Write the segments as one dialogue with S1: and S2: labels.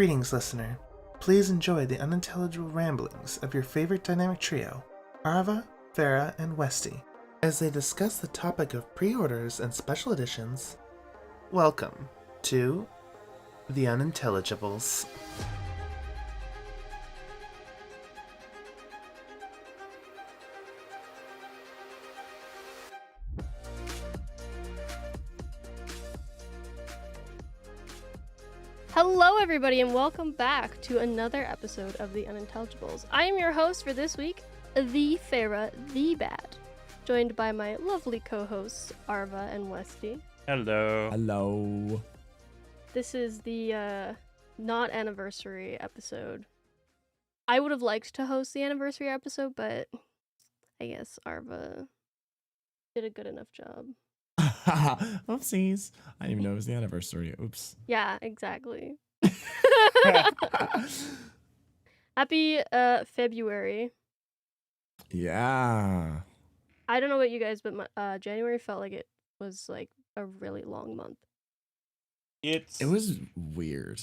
S1: Greetings, listener. Please enjoy the unintelligible ramblings of your favorite dynamic trio, Arva, Farah, and Westy, as they discuss the topic of pre-orders and special editions. Welcome to The Unintelligibles.
S2: Hello everybody and welcome back to another episode of The Unintelligibles. I am your host for this week, the Farah, the Bad, joined by my lovely co-hosts, Arva and Westy.
S3: Hello.
S4: Hello.
S2: This is the not anniversary episode. I would have liked to host the anniversary episode, but I guess Arva did a good enough job.
S4: Oopsies. I didn't even know it was the anniversary. Oops.
S2: Yeah, exactly. Happy February.
S4: Yeah.
S2: I don't know about you guys, but January felt like it was like a really long month.
S4: It was weird.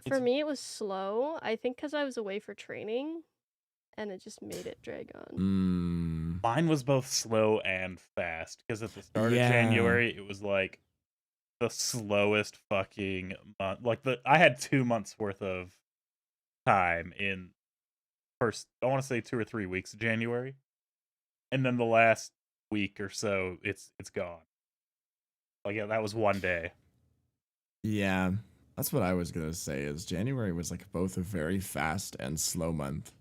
S2: For me, it was slow. I think because I was away for training, and it just made it drag on.
S3: Mine was both slow and fast, because at the start of January, it was like the slowest fucking month. Like, I had 2 months worth of time in first, I want to say 2 or 3 weeks of January. And then the last week or so, it's gone. Like, yeah, that was one day.
S4: Yeah. That's what I was going to say is January was like both a very fast and slow month,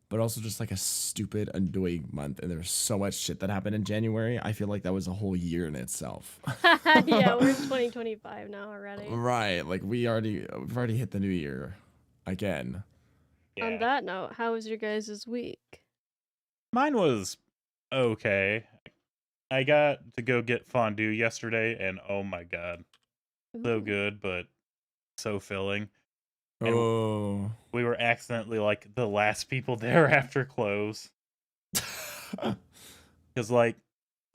S4: but also just like a stupid, annoying month. And there was so much shit that happened in January. I feel like that was a whole year in itself.
S2: Yeah, we're in 2025 now already.
S4: Right. Like we've already hit the new year again.
S3: Yeah.
S2: On that note, how was your guys' week?
S3: Mine was okay. I got to go get fondue yesterday, and oh my god, so
S2: Ooh.
S3: good, but so filling. And
S4: Oh.
S3: we were accidentally like the last people there after close. Because like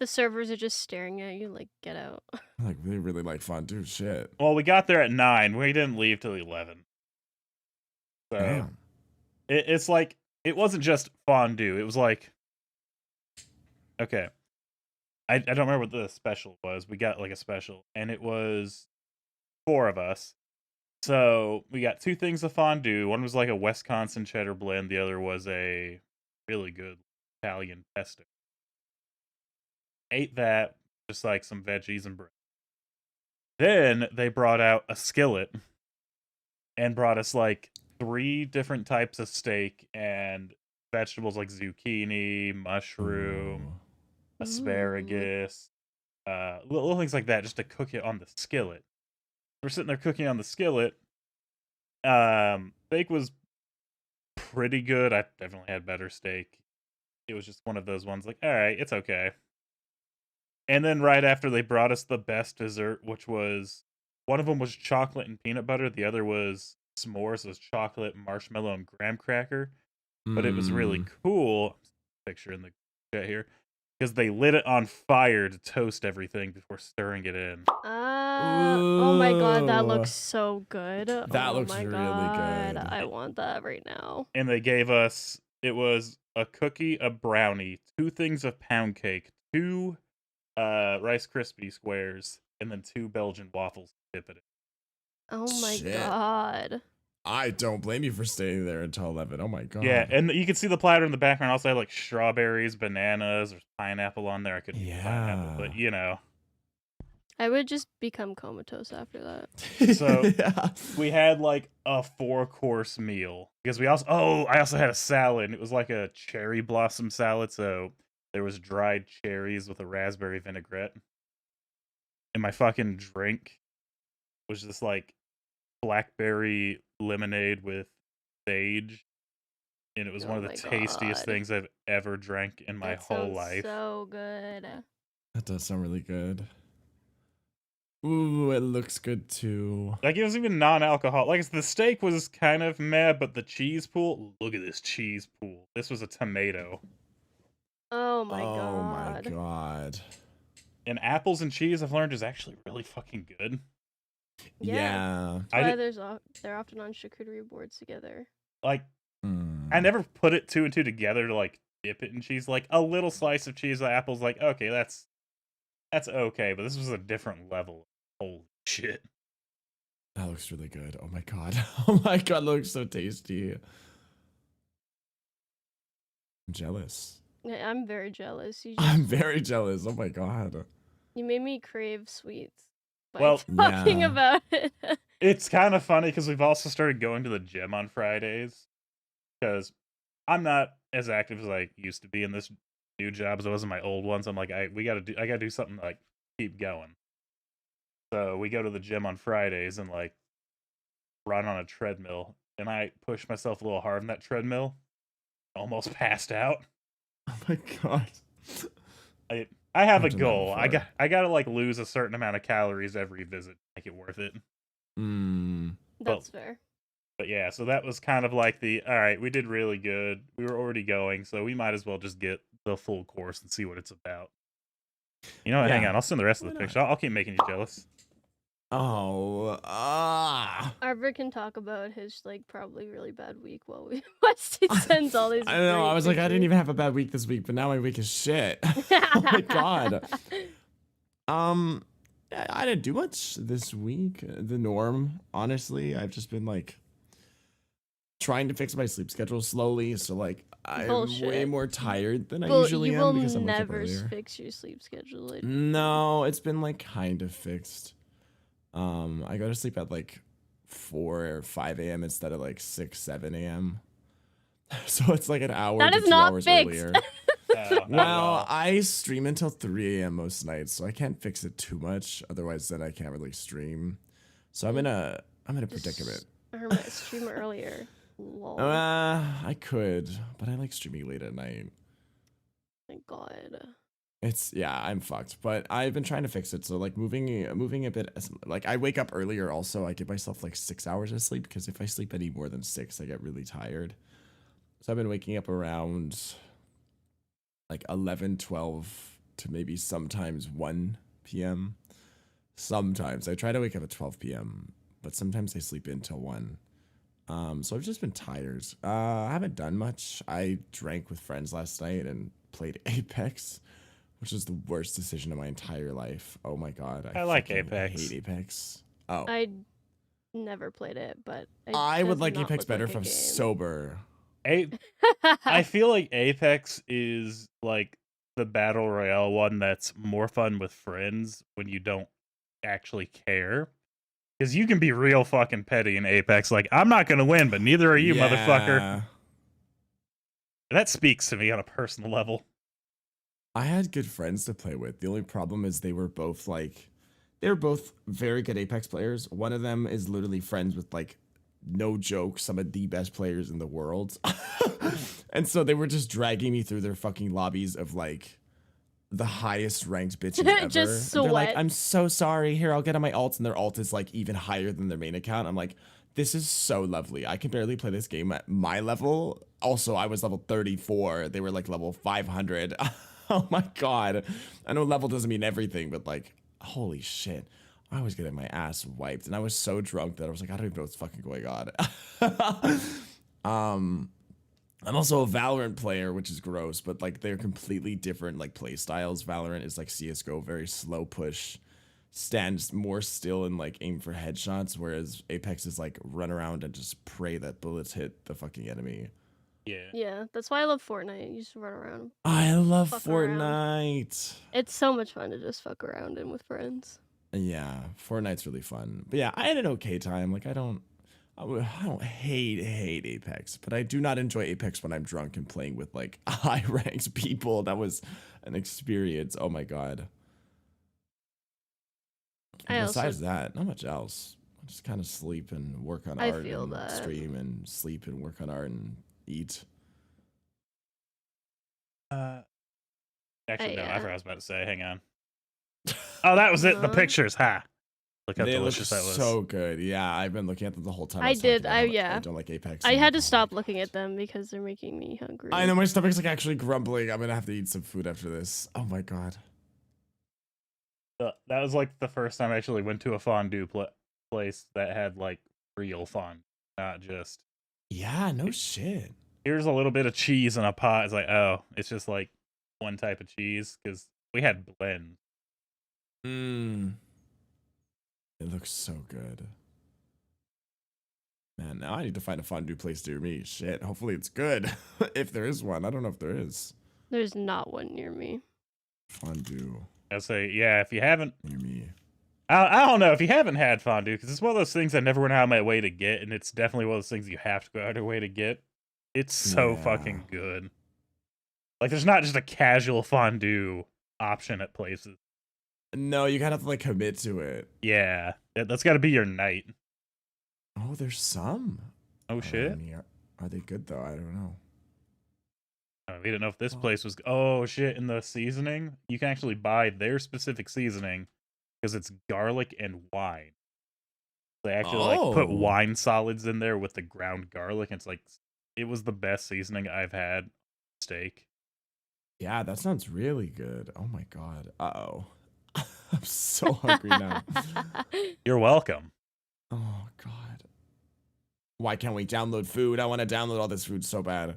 S2: The servers are just staring at you like, get out.
S4: Like they really like fondue shit.
S3: well, we got there at 9. We didn't leave till 11. So
S4: Damn.
S3: it's like it wasn't just fondue. It was like okay. I don't remember what the special was. We got like a special, and it was 4 of us. So we got 2 things of fondue. One was like a Wisconsin cheddar blend. The other was a really good Italian pesto. Ate that, just like some veggies and bread. Then they brought out a skillet and brought us like 3 different types of steak and vegetables like zucchini, mushroom, asparagus, little things like that, just to cook it on the skillet. We're sitting there cooking on the skillet. Steak was pretty good. I definitely had better steak. It was just one of those ones like, all right, it's okay. And then right after they brought us the best dessert, which was one of them was chocolate and peanut butter. The other was s'mores, was chocolate, marshmallow, and graham cracker. But it was really cool. Picture in the chat here. Because they lit it on fire to toast everything before stirring it in.
S2: Oh my god, that
S4: Ooh.
S2: looks so good.
S4: That looks
S2: my
S4: really
S2: god,
S4: good.
S2: I want that right now.
S3: And they gave us, it was a cookie, a brownie, 2 things of pound cake, 2 Rice Krispie squares, and then 2 Belgian waffles to dip it in.
S2: Oh my
S4: Shit.
S2: god.
S4: I don't blame you for staying there until 11. Oh my god.
S3: Yeah, and you can see the platter in the background. Also had like strawberries, bananas, there's pineapple on there. I couldn't eat pineapple, but you know.
S2: I would just become comatose after that.
S3: So we had like a 4-course meal because I also had a salad. It was like a cherry blossom salad, so there was dried cherries with a raspberry vinaigrette. And my fucking drink was just like blackberry lemonade with sage. And it was one of the tastiest things I've ever drank in my whole life.
S2: So good.
S4: That does sound really good. Ooh, it looks good too.
S3: Like, it was even non-alcohol. Like, the steak was kind of meh, but the cheese pool, look at this cheese pool. This was a tomato.
S2: Oh my
S4: Oh
S2: god.
S4: my god.
S3: And apples and cheese, I've learned, is actually really fucking good.
S4: Yeah.
S2: That's
S3: I
S2: why
S3: did,
S2: they're often on charcuterie boards together.
S3: like
S4: Mm.
S3: I never put it two and two together to like dip it in cheese. Like a little slice of cheese with apples, like okay, that's okay, but this was a different level. Holy shit!
S4: That looks really good. Oh my god. Oh my god, that looks so tasty. I'm jealous.
S2: Yeah, I'm very jealous.
S4: I'm very jealous. Oh my god.
S2: You made me crave sweets by
S3: Well,
S2: talking
S4: yeah.
S2: about it.
S3: it's kind of funny because we've also started going to the gym on Fridays because I'm not as active as I used to be in this new job as I was in my old ones. I'm like, I gotta do something to, like keep going. So we go to the gym on Fridays and like run on a treadmill, and I pushed myself a little hard on that treadmill, almost passed out.
S4: Oh my god.
S3: I have
S4: I've
S3: a
S4: done that
S3: goal.
S4: before.
S3: I gotta like lose a certain amount of calories every visit to make it worth it.
S2: That's fair.
S3: But yeah, so that was kind of like the all right, we did really good. We were already going, so we might as well just get the full course and see what it's about. You know what? Hang
S4: Yeah.
S3: on, I'll send the rest of
S4: Why
S3: the
S4: not?
S3: picture. I'll keep making you jealous.
S4: Oh,
S2: Arbor can talk about his like probably really bad week while Westy sends all these.
S4: I don't know.
S2: great
S4: I was like, I didn't
S2: pictures.
S4: even have a bad week this week, but now my week is shit. Oh my god. I didn't do much this week. The norm, honestly. I've just been like trying to fix my sleep schedule slowly, so like I'm way
S2: Bullshit.
S4: more tired than I
S2: Well,
S4: usually
S2: you
S4: am
S2: will
S4: because I'm waking up
S2: never
S4: earlier.
S2: fix your sleep schedule.
S4: No, it's been like kind of fixed. I go to sleep at like 4 or 5 a.m. instead of like 6, 7 a.m. So it's like an hour
S2: That
S4: to
S2: is
S4: 2
S2: not
S4: hours
S2: fixed.
S4: earlier.
S3: Not at
S4: Well,
S3: all.
S4: I stream until 3 a.m. most nights, so I can't fix it too much. Otherwise, then I can't really stream. So I'm in a predicament.
S2: Stream earlier. Lol.
S4: I could, but I like streaming late at night.
S2: My God.
S4: I'm fucked. But I've been trying to fix it. So like moving a bit. Like I wake up earlier. Also, I give myself like 6 hours of sleep because if I sleep any more than 6, I get really tired. So I've been waking up around like 11, 12 to maybe sometimes 1 p.m. Sometimes I try to wake up at 12 p.m., but sometimes I sleep in till 1. So I've just been tired. I haven't done much. I drank with friends last night and played Apex, which is the worst decision of my entire life. Oh my god,
S3: I like
S4: fucking
S3: Apex.
S4: hate Apex. Oh,
S2: I never played it, but
S4: I would
S2: does
S4: like
S2: not
S4: Apex
S2: look
S4: better
S2: like
S4: if
S2: a
S4: I'm
S2: game.
S4: sober.
S3: I feel like Apex is like the battle royale one that's more fun with friends when you don't actually care. Because you can be real fucking petty in Apex. Like, I'm not going to win, but neither are you, motherfucker.
S4: Yeah.
S3: That speaks to me on a personal level.
S4: I had good friends to play with. The only problem is they were both very good Apex players. One of them is literally friends with like, no joke, some of the best players in the world. And so they were just dragging me through their fucking lobbies of like the highest ranked bitches ever.
S2: Just
S4: And they're like,
S2: sweat.
S4: I'm so sorry. Here, I'll get on my alt. And their alt is like even higher than their main account. I'm like, this is so lovely. I can barely play this game at my level. Also, I was level 34. They were like level 500. Oh my god. I know level doesn't mean everything, but like, holy shit. I was getting my ass wiped, and I was so drunk that I was like, I don't even know what's fucking going on. I'm also a Valorant player, which is gross, but like they're completely different like play styles. Valorant is like CS:GO, very slow push, stands more still and like aim for headshots, whereas Apex is like run around and just pray that bullets hit the fucking enemy.
S3: Yeah.
S2: Yeah, that's why I love Fortnite. You just run around.
S4: I love
S2: Fuck around.
S4: Fortnite.
S2: It's so much fun to just fuck around in with friends.
S4: Yeah, Fortnite's really fun. But yeah, I had an okay time. Like I don't hate Apex, but I do not enjoy Apex when I'm drunk and playing with like high ranked people. That was an experience. Oh my god. And besides that, not much else. I just kind of sleep and work on
S2: I
S4: art
S2: feel
S4: and
S2: that.
S4: stream and sleep and work on art and eat.
S3: Actually, no, I
S2: yeah.
S3: forgot what I was about to say. Hang on. Oh, that was it. The
S2: Uh-huh.
S3: pictures. Ha. Look how
S4: They look
S3: delicious that was.
S4: so good. Yeah, I've been looking at them the whole time.
S2: I
S4: was talking
S2: did,
S4: about how much
S2: yeah.
S4: I don't like Apex.
S2: I
S4: and
S2: had to
S4: oh
S2: stop
S4: my
S2: looking
S4: God.
S2: at them because they're making me hungry.
S4: I know my stomach's like actually grumbling. I'm gonna have to eat some food after this. Oh my god.
S3: That was like the first time I actually went to a fondue place that had like real fun, not just
S4: Yeah, no shit.
S3: here's a little bit of cheese in a pot. It's like, oh, it's just like one type of cheese because we had blend.
S4: Mmm. It looks so good. Man, now I need to find a fondue place near me. Shit, hopefully it's good. If there is one. I don't know if there is.
S2: There's not one near me.
S4: Fondue
S3: I say, yeah, if you haven't,
S4: near me.
S3: I don't know if you haven't had fondue because it's one of those things I never went out of my way to get, and it's definitely one of those things you have to go out of your way to get. It's so
S4: Yeah.
S3: fucking good. Like, there's not just a casual fondue option at places.
S4: No, you gotta have to like commit to it.
S3: Yeah, that's got to be your night.
S4: Oh, there's some.
S3: Oh shit!
S4: I mean, are they good though? I don't know.
S3: We didn't know if this
S4: Oh.
S3: place was. Oh shit! In the seasoning, you can actually buy their specific seasoning because it's garlic and wine. They actually like put
S4: Oh.
S3: wine solids in there with the ground garlic. And it's like it was the best seasoning I've had. Steak.
S4: Yeah, that sounds really good. Oh my god. Uh-oh. I'm so hungry now.
S3: You're welcome.
S4: Oh god. Why can't we download food? I want to download all this food so bad.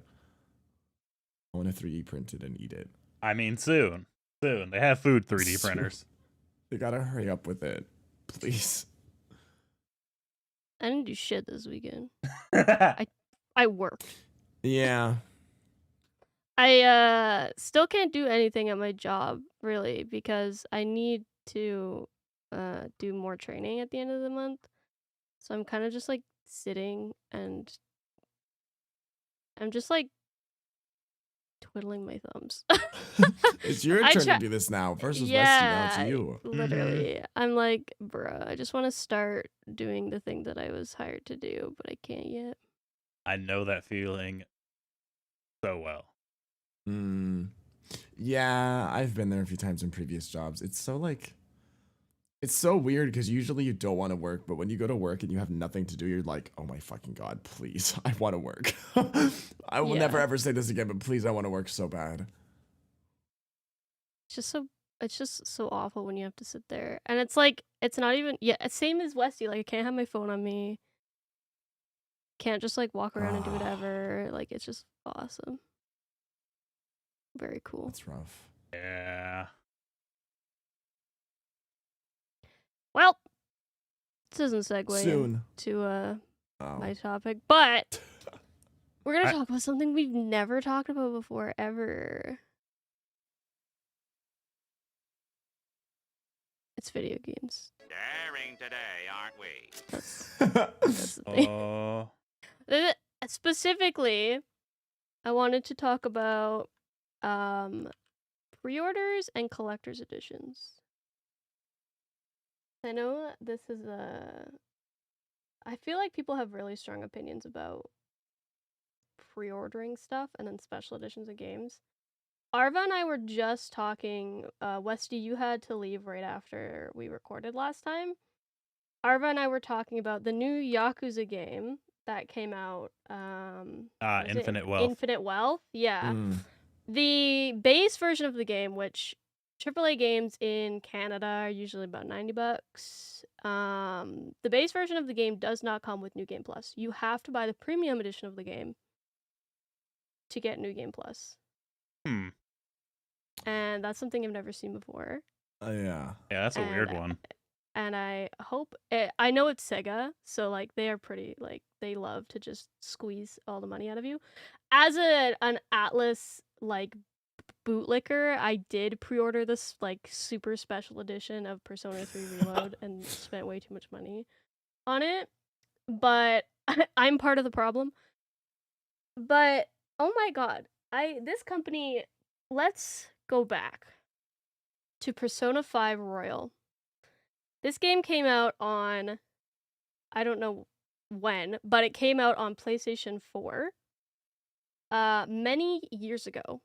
S4: I want to 3D print it and eat it.
S3: I mean, soon. They have food 3D
S4: Soon.
S3: printers.
S4: They gotta hurry up with it. Please.
S2: I didn't do shit this weekend. I worked.
S4: Yeah.
S2: I still can't do anything at my job, really, because I need to do more training at the end of the month. So I'm kind of just like sitting and I'm just like twiddling my thumbs.
S4: It's your
S2: I
S4: turn
S2: try-
S4: to do this now versus
S2: yeah,
S4: Westy. Now it's you.
S2: literally. I'm like, bruh, I just want to start doing the thing that I was hired to do, but I can't yet.
S3: I know that feeling so well.
S4: Yeah, I've been there a few times in previous jobs. It's so like, it's so weird because usually you don't want to work, but when you go to work and you have nothing to do, you're like, oh my fucking god, please, I want to work. I will never
S2: Yeah.
S4: ever say this again, but please, I want to work so bad.
S2: It's just so awful when you have to sit there. And it's like, it's not even, yeah, same as Westy. Like, I can't have my phone on me. Can't just like walk around and do whatever. Like, it's just awesome. Very cool.
S4: That's rough.
S3: Yeah.
S2: Well, this doesn't segue
S4: Soon.
S2: to
S4: Oh.
S2: my topic, but we're gonna
S3: I-
S2: talk about something we've never talked about before, ever. It's video games.
S5: Daring today, aren't we?
S2: That's the thing.
S3: Oh.
S2: Specifically, I wanted to talk about pre-orders and collector's editions. I know this is I feel like people have really strong opinions about pre-ordering stuff and then special editions of games. Arva and I were just talking, Westy, you had to leave right after we recorded last time. Arva and I were talking about the new Yakuza game that came out. Was it
S3: Infinite Wealth.
S2: Infinite Wealth? Yeah.
S4: Mm.
S2: The base version of the game, which AAA games in Canada are usually about $90. The base version of the game does not come with New Game Plus. You have to buy the premium edition of the game to get New Game Plus. And that's something I've never seen before.
S4: Yeah.
S3: Yeah, that's a weird one.
S2: And I hope I know it's Sega, so like they are pretty like they love to just squeeze all the money out of you. As an Atlas like bootlicker, I did pre-order this like super special edition of Persona 3 Reload and spent way too much money on it. But I'm part of the problem. But oh my god, this company, let's go back to Persona 5 Royal. This game came out on, I don't know when, but it came out on PlayStation 4 many years ago.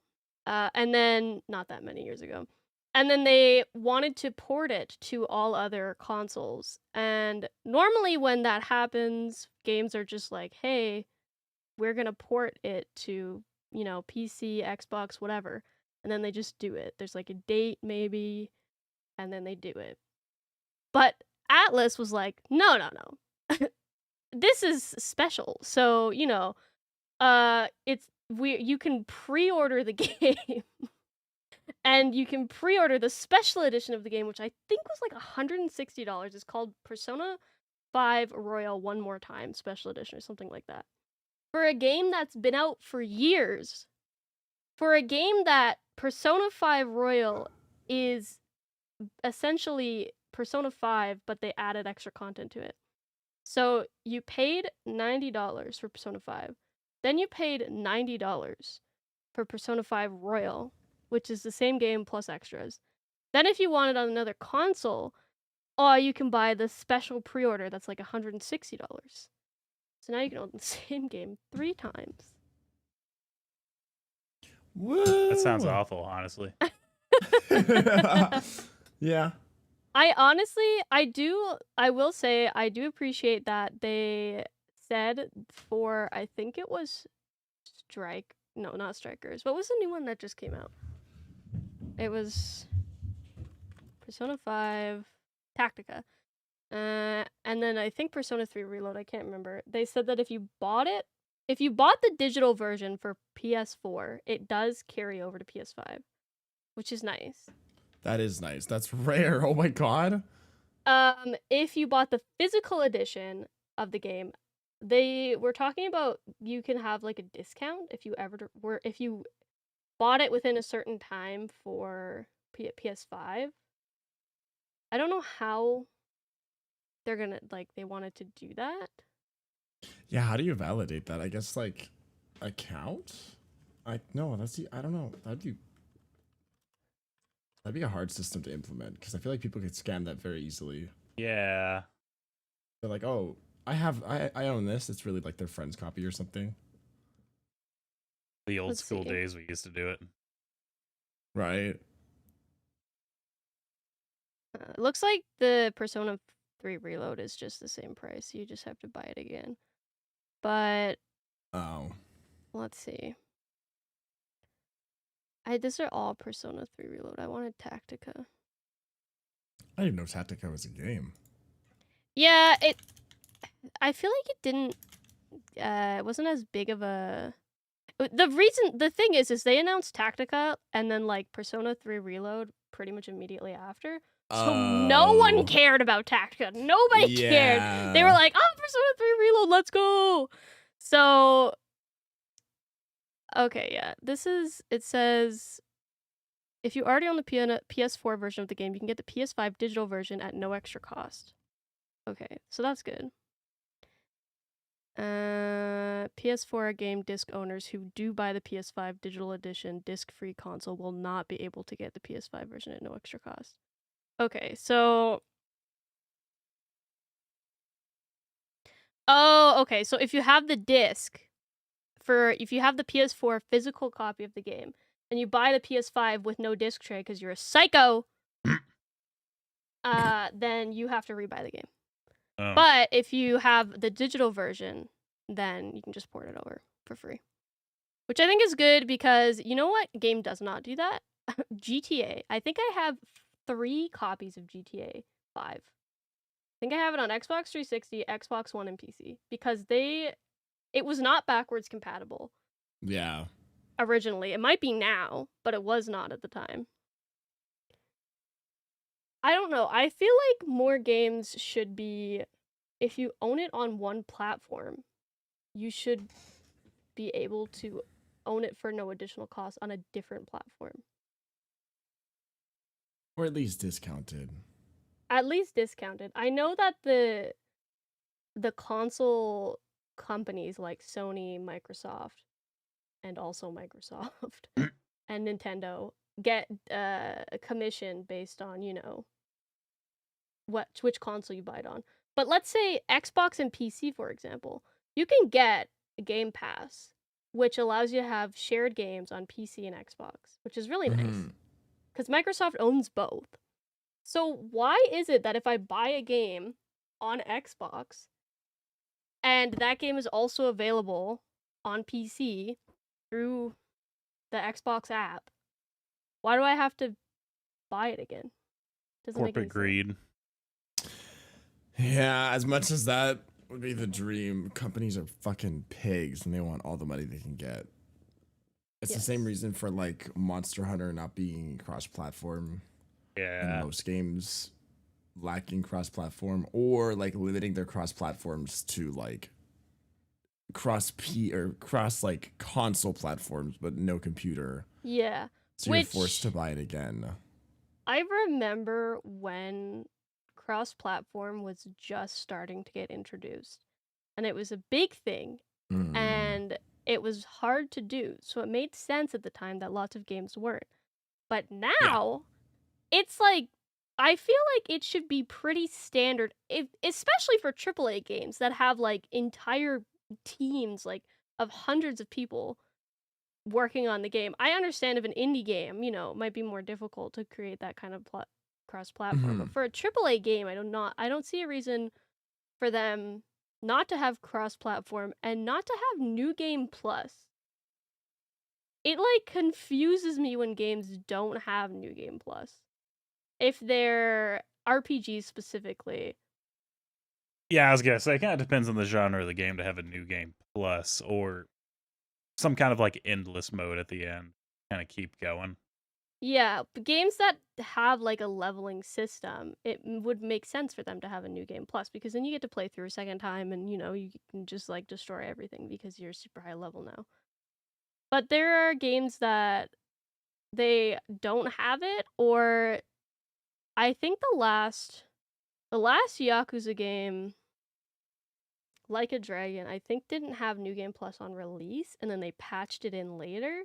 S2: And then, not that many years ago. And then they wanted to port it to all other consoles. And normally when that happens, games are just like, hey, we're going to port it to, you know, PC, Xbox, whatever. And then they just do it. There's like a date maybe, and then they do it. But Atlas was like, no. This is special. So, you can pre-order the game. And you can pre-order the special edition of the game, which I think was like $160. It's called Persona 5 Royal One More Time Special Edition or something like that. For a game that's been out for years. For a game that Persona 5 Royal is essentially Persona 5, but they added extra content to it. So you paid $90 for Persona 5. Then you paid $90 for Persona 5 Royal, which is the same game plus extras. Then if you want it on another console, you can buy the special pre-order that's like $160. So now you can own the same game 3 times.
S4: Woo!
S3: That sounds awful, honestly.
S4: Yeah.
S2: I will say, I do appreciate that they said for, I think it was not Strikers. What was the new one that just came out? It was Persona 5 Tactica. And then I think Persona 3 Reload, I can't remember. They said that if you bought the digital version for PS4, it does carry over to PS5, which is nice.
S4: That is nice. That's rare. Oh my god.
S2: If you bought the physical edition of the game, they were talking about you can have like a discount if you bought it within a certain time for PS5. I don't know how they're gonna they wanted to do that.
S4: Yeah, how do you validate that? I guess like account? I don't know. That'd be a hard system to implement because I feel like people could scam that very easily.
S3: Yeah.
S4: They're like, oh, I own this. It's really like their friend's copy or something.
S3: The old
S2: Let's
S3: school
S2: see.
S3: days we used to do it.
S4: Right.
S2: It looks like the Persona 3 Reload is just the same price. You just have to buy it again. But
S4: Oh.
S2: let's see. These are all Persona 3 Reload. I wanted Tactica.
S4: I didn't know Tactica was a game.
S2: Yeah, I feel like it didn't. It wasn't as big of a. The thing is they announced Tactica and then like Persona 3 Reload pretty much immediately after. So no one cared about Tactica. Nobody cared. They were like, "Oh, Persona 3 Reload, let's go!" So, okay, yeah. It says, if you already own the PS4 version of the game, you can get the PS5 digital version at no extra cost. Okay, so that's good. PS4 game disc owners who do buy the PS5 digital edition disc-free console will not be able to get the PS5 version at no extra cost. Okay, so... Oh, okay, so if you have the disc, if you have the PS4 physical copy of the game, and you buy the PS5 with no disc tray because you're a psycho, then you have to rebuy the game.
S3: Oh.
S2: But if you have the digital version, then you can just port it over for free. Which I think is good because you know what game does not do that? GTA. I think I have 3 copies of GTA 5. I think I have it on Xbox 360, Xbox One, and PC because it was not backwards compatible.
S4: Yeah.
S2: Originally. It might be now, but it was not at the time. I don't know. I feel like more games should be, if you own it on one platform, you should be able to own it for no additional cost on a different platform.
S4: Or at least discounted.
S2: At least discounted. I know that the console companies like Sony, Microsoft, and also Microsoft and Nintendo get a commission based on, which console you buy it on. But let's say Xbox and PC, for example, you can get a Game Pass, which allows you to have shared games on PC and Xbox, which is really nice. Because Microsoft owns both. So why is it that if I buy a game on Xbox, and that game is also available on PC through the Xbox app, why do I have to buy it again? Doesn't make any
S3: Corporate greed.
S2: sense.
S4: Yeah, as much as that would be the dream, companies are fucking pigs and they want all the money they can get. It's the same
S2: Yes.
S4: reason for like Monster Hunter not being cross-platform and
S3: Yeah.
S4: most games lacking cross-platform or like limiting their cross-platforms to like cross like console platforms but no computer.
S2: Yeah.
S4: So you're forced to buy it again.
S2: I remember when cross-platform was just starting to get introduced, and it was a big thing, and it was hard to do. So it made sense at the time that lots of games weren't. But now, it's like I feel like it should be pretty standard, especially for AAA games that have like entire teams like of hundreds of people working on the game. I understand if an indie game, might be more difficult to create that kind of cross-platform, but for a AAA game, I don't see a reason for them not to have cross-platform and not to have New Game Plus. It like confuses me when games don't have New Game Plus. If they're RPGs specifically.
S3: Yeah, I was gonna say it kind of depends on the genre of the game to have a new game plus or some kind of like endless mode at the end, kind of keep going.
S2: Yeah, but games that have like a leveling system, it would make sense for them to have a New Game Plus because then you get to play through a second time and you can just like destroy everything because you're super high level now. But there are games that they don't have it, or I think the last Yakuza game, Like a Dragon, I think didn't have New Game Plus on release, and then they patched it in later.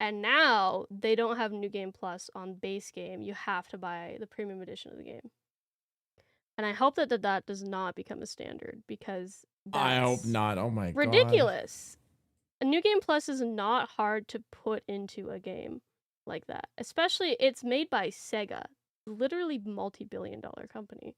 S2: And now they don't have New Game Plus on base game. You have to buy the premium edition of the game. And I hope that does not become a standard because
S4: I hope
S2: that's
S4: not. Oh my god.
S2: ridiculous. A New Game Plus is not hard to put into a game like that. Especially it's made by Sega, literally multi-billion-dollar company.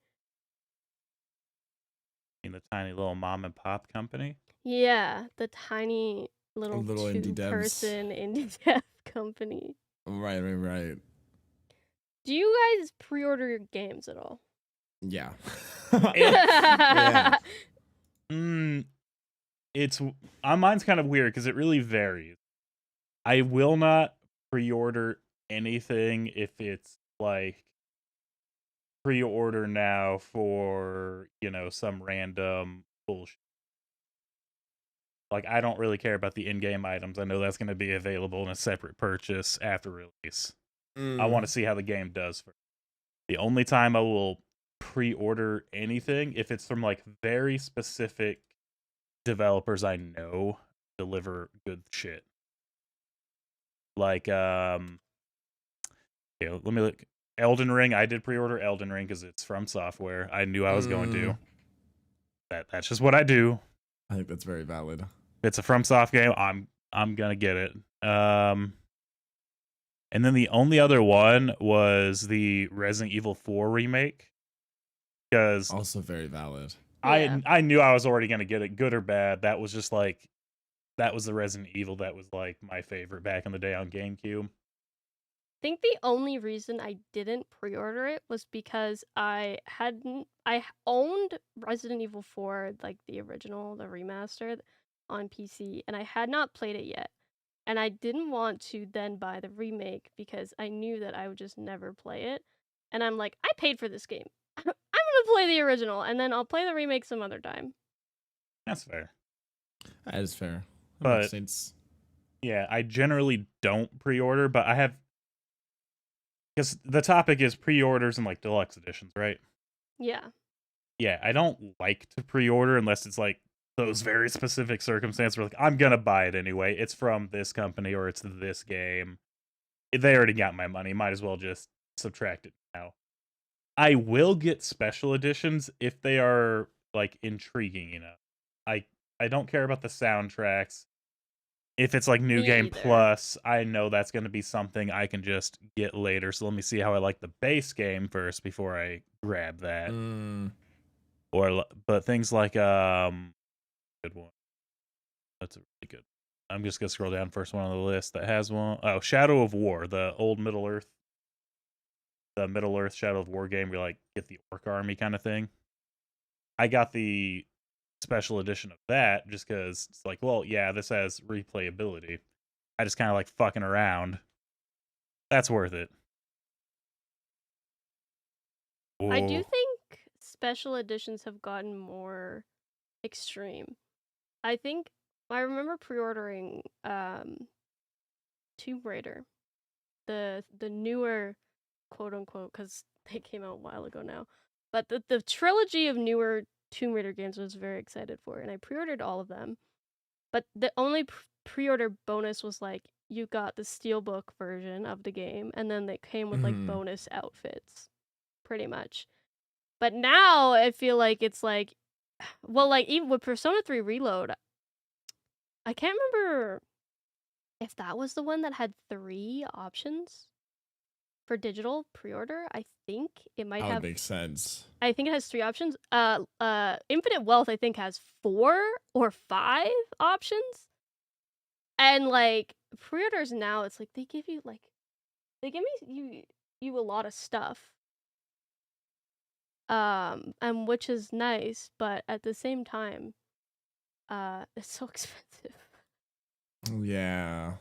S3: In the tiny little mom and pop company.
S2: Yeah, the tiny little
S4: indie devs.
S2: two-person indie dev company.
S4: Right.
S2: Do you guys pre-order your games at all?
S4: Yeah.
S3: Yeah. It's mine's kind of weird because it really varies. I will not pre-order anything if it's like pre-order now for some random bullshit. Like I don't really care about the in-game items. I know that's going to be available in a separate purchase after release. I want to see how the game does first. The only time I will pre-order anything if it's from like very specific developers I know deliver good shit. Like let me look. Elden Ring, I did pre-order Elden Ring because it's from Software. I knew I was going to. That's just what I do.
S4: I think that's very valid.
S3: If it's a FromSoft game, I'm gonna get it. And then the only other one was the Resident Evil 4 remake. Because
S4: also very valid.
S3: I knew I was already gonna get it, good or bad. That was just like that was the Resident Evil that was like my favorite back in the day on GameCube.
S2: I think the only reason I didn't pre-order it was because I owned Resident Evil 4, like the original, the remastered, on PC, and I had not played it yet. And I didn't want to then buy the remake because I knew that I would just never play it. And I'm like, I paid for this game. I'm gonna play the original, and then I'll play the remake some other time.
S3: That's fair.
S4: That is fair. That
S3: But
S4: makes sense.
S3: Yeah, I generally don't pre-order, but I have because the topic is pre-orders and like deluxe editions, right?
S2: Yeah.
S3: Yeah, I don't like to pre-order unless it's like those very specific circumstances where like I'm gonna buy it anyway. It's from this company or it's this game. They already got my money. Might as well just subtract it now. I will get special editions if they are like intriguing enough. I don't care about the soundtracks. If it's like New
S2: Me
S3: Game
S2: either.
S3: Plus, I know that's going to be something I can just get later. So let me see how I like the base game first before I grab that. But things like good one. That's a really good. I'm just gonna scroll down first one on the list that has one. Oh, Shadow of War, the old Middle Earth Shadow of War game. We like get the orc army kind of thing. I got the special edition of that just because it's like, well, yeah, this has replayability. I just kind of like fucking around. That's worth it.
S2: I do
S3: Ooh.
S2: think special editions have gotten more extreme. I think I remember pre-ordering Tomb Raider, the newer quote unquote, because they came out a while ago now, but the trilogy of newer Tomb Raider games I was very excited for, and I pre-ordered all of them. But the only pre-order bonus was like you got the steelbook version of the game, and then they came with like
S4: Mhm.
S2: bonus outfits, pretty much. But now I feel like it's like, well, like even with Persona 3 Reload, I can't remember if that was the one that had 3 options for digital pre-order. I think it might
S4: That would
S2: have.
S4: make sense.
S2: I think it has 3 options. Infinite Wealth I think has 4 or 5 options. And like pre-orders now, it's like they give you you a lot of stuff. And which is nice, but at the same time, it's so expensive.
S4: Yeah.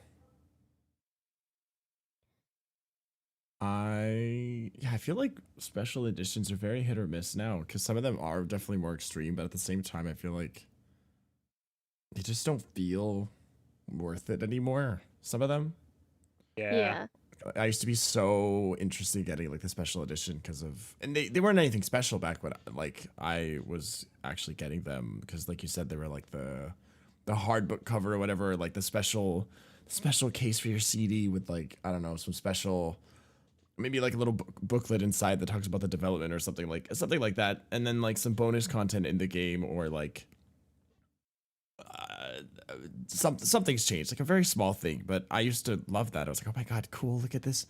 S4: I feel like special editions are very hit or miss now because some of them are definitely more extreme, but at the same time, I feel like they just don't feel worth it anymore. Some of them.
S2: Yeah.
S4: I used to be so interested in getting like the special edition because of, and they weren't anything special back when like I was actually getting them because like you said they were like the hard book cover or whatever, like the special case for your CD with like I don't know some special maybe like a little booklet inside that talks about the development or something like that, and then like some bonus content in the game or like something's changed, like a very small thing. But I used to love that. I was like, oh my god, cool! Look at this.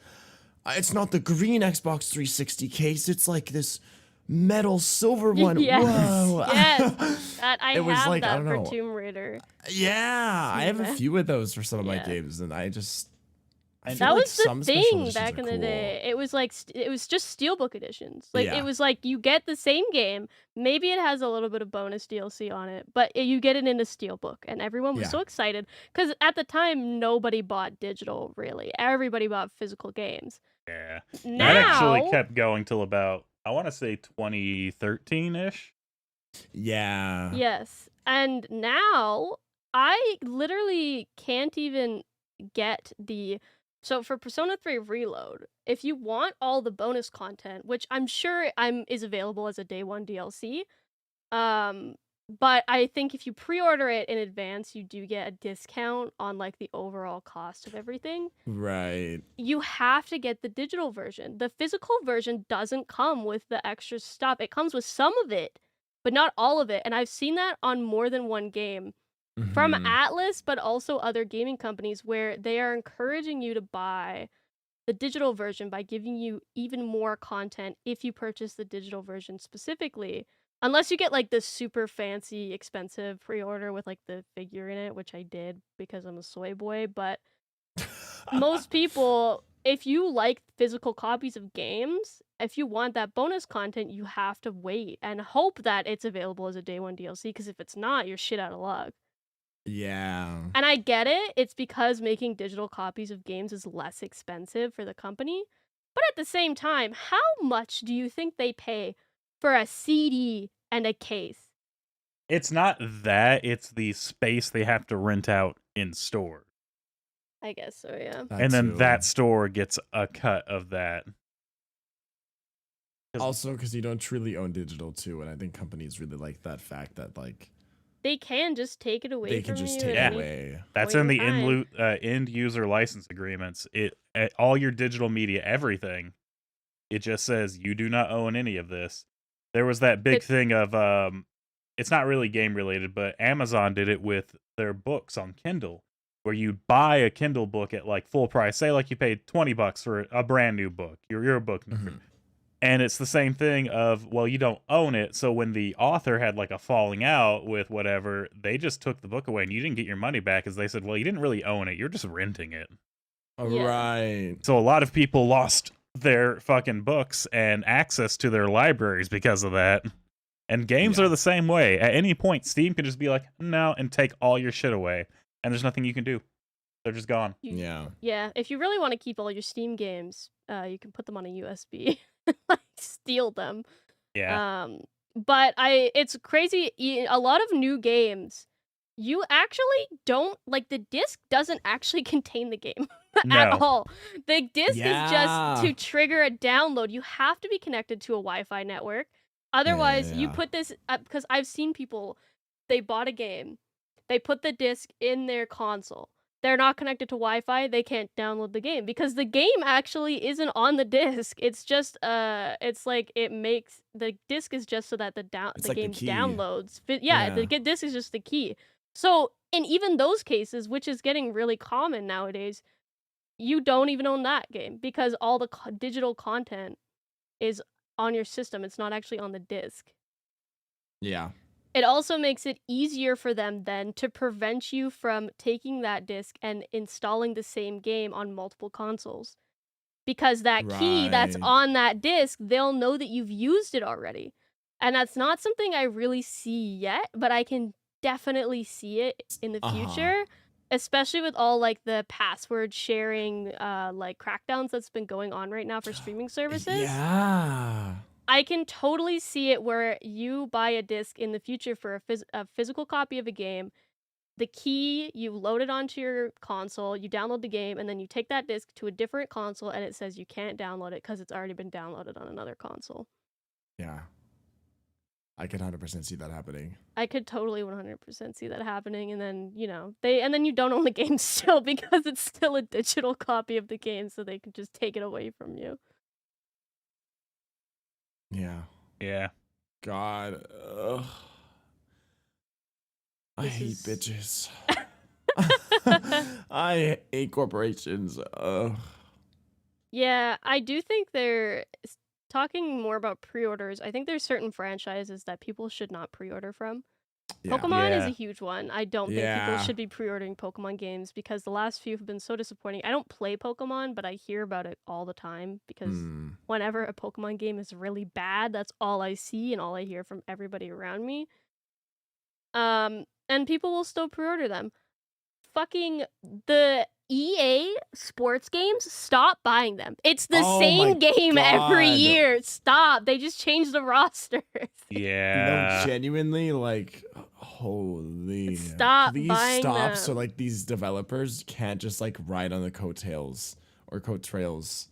S4: It's not the green Xbox 360 case. It's like this metal silver one.
S2: Yes.
S4: Whoa!
S2: Yes. That I
S4: It was
S2: have
S4: like, I
S2: that
S4: don't
S2: for
S4: know.
S2: Tomb Raider.
S4: Yeah, I have a
S2: Yeah.
S4: few of those for some of my
S2: Yeah.
S4: games, and I feel
S2: That
S4: like
S2: was the
S4: some special
S2: thing
S4: editions
S2: back
S4: are
S2: in the
S4: cool.
S2: day. It was like it was just steelbook editions. Like
S4: Yeah.
S2: it was like you get the same game. Maybe it has a little bit of bonus DLC on it, but you get it in a steelbook, and everyone was
S4: Yeah.
S2: so excited because at the time nobody bought digital. Really, everybody bought physical games.
S3: Yeah.
S2: Now,
S3: That actually kept going till about, I want to say 2013-ish.
S4: Yeah.
S2: yes, and now I literally can't even get the. So for Persona 3 Reload, if you want all the bonus content, which I'm sure is available as a day one DLC, but I think if you pre-order it in advance, you do get a discount on like the overall cost of everything.
S4: Right.
S2: You have to get the digital version. The physical version doesn't come with the extra stuff. It comes with some of it, but not all of it. And I've seen that on more than one game from
S4: Mhm.
S2: Atlas, but also other gaming companies where they are encouraging you to buy the digital version by giving you even more content if you purchase the digital version specifically. Unless you get like this super fancy, expensive pre-order with like the figure in it, which I did because I'm a soy boy, but most people, if you like physical copies of games, if you want that bonus content, you have to wait and hope that it's available as a day one DLC, because if it's not, you're shit out of luck.
S4: Yeah.
S2: And I get it, it's because making digital copies of games is less expensive for the company. But at the same time, how much do you think they pay for a CD and a case?
S3: It's not that, it's the space they have to rent out in store.
S2: I guess so, yeah.
S3: And then
S4: too.
S3: that store gets a cut of that.
S4: Also, because you don't truly own digital too, and I think companies really like that fact that like
S2: They can just take it away
S4: they
S2: from
S4: can just
S2: you
S4: take
S2: at
S4: it
S2: any
S4: away.
S3: That's
S2: point
S3: in the
S2: time.
S3: end user license agreements. All your digital media, everything, it just says you do not own any of this. There was that big thing of it's not really game related, but Amazon did it with their books on Kindle, where you buy a Kindle book at like full price. Say like you paid $20 for a brand new book. You're a book nerd.
S4: Mhm.
S3: And it's the same thing of, well, you don't own it. So when the author had like a falling out with whatever, they just took the book away and you didn't get your money back because they said, well, you didn't really own it. You're just renting it.
S2: Yeah.
S4: Right.
S3: So a lot of people lost their fucking books and access to their libraries because of that. And games
S4: Yeah.
S3: are the same way. At any point, Steam can just be like, no, and take all your shit away. And there's nothing you can do. They're just gone.
S4: Yeah.
S2: Yeah, if you really want to keep all your Steam games, you can put them on a USB, like steal them.
S3: Yeah.
S2: But it's crazy. A lot of new games, you actually don't like the disc doesn't actually contain the game at
S3: No.
S2: all. The disc is just to
S4: Yeah.
S2: trigger a download. You have to be connected to a Wi-Fi network. Otherwise, you
S4: Yeah.
S2: put this because I've seen people, they bought a game, they put the disc in their console. They're not connected to Wi-Fi, they can't download the game because the game actually isn't on the disc. It's just it's like it makes the disc is just so that
S4: It's
S2: the
S4: like the
S2: game
S4: key.
S2: downloads. Yeah,
S4: Yeah.
S2: the disc is just the key. So in even those cases, which is getting really common nowadays, you don't even own that game because all the digital content is on your system. It's not actually on the disc.
S4: Yeah.
S2: It also makes it easier for them then to prevent you from taking that disc and installing the same game on multiple consoles. Because that key that's
S4: Right.
S2: on that disc, they'll know that you've used it already. And that's not something I really see yet, but I can definitely see it in the future, especially with all like the password sharing like crackdowns that's been going on right now for streaming services.
S4: Yeah.
S2: I can totally see it where you buy a disc in the future for a physical copy of a game. The key, you load it onto your console, you download the game, and then you take that disc to a different console and it says you can't download it because it's already been downloaded on another console.
S4: Yeah. I can 100% see that happening.
S2: I could totally 100% see that happening, and then, then you don't own the game still because it's still a digital copy of the game, so they can just take it away from you.
S4: Yeah.
S3: Yeah.
S4: God. Ugh. I
S2: This
S4: hate
S2: is-
S4: bitches. I hate corporations. Ugh.
S2: Yeah, I do think talking more about pre-orders. I think there's certain franchises that people should not pre-order from.
S4: Yeah.
S2: Pokemon is
S3: Yeah.
S2: a huge one. I don't think people should be pre-ordering Pokemon games because the last few have been so disappointing. I don't play Pokemon, but I hear about it all the time because whenever a Pokemon game is really bad, that's all I see and all I hear from everybody around me. And people will still pre-order them. Fucking the EA sports games, stop buying them. It's the
S4: Oh
S2: same
S4: my
S2: game every
S4: God.
S2: year. Stop. They just changed the rosters.
S3: Yeah.
S4: No, genuinely, like, holy.
S2: Stop
S4: Please
S2: buying
S4: stop so,
S2: them.
S4: like, these developers can't just, like, ride on the coattails or coat trails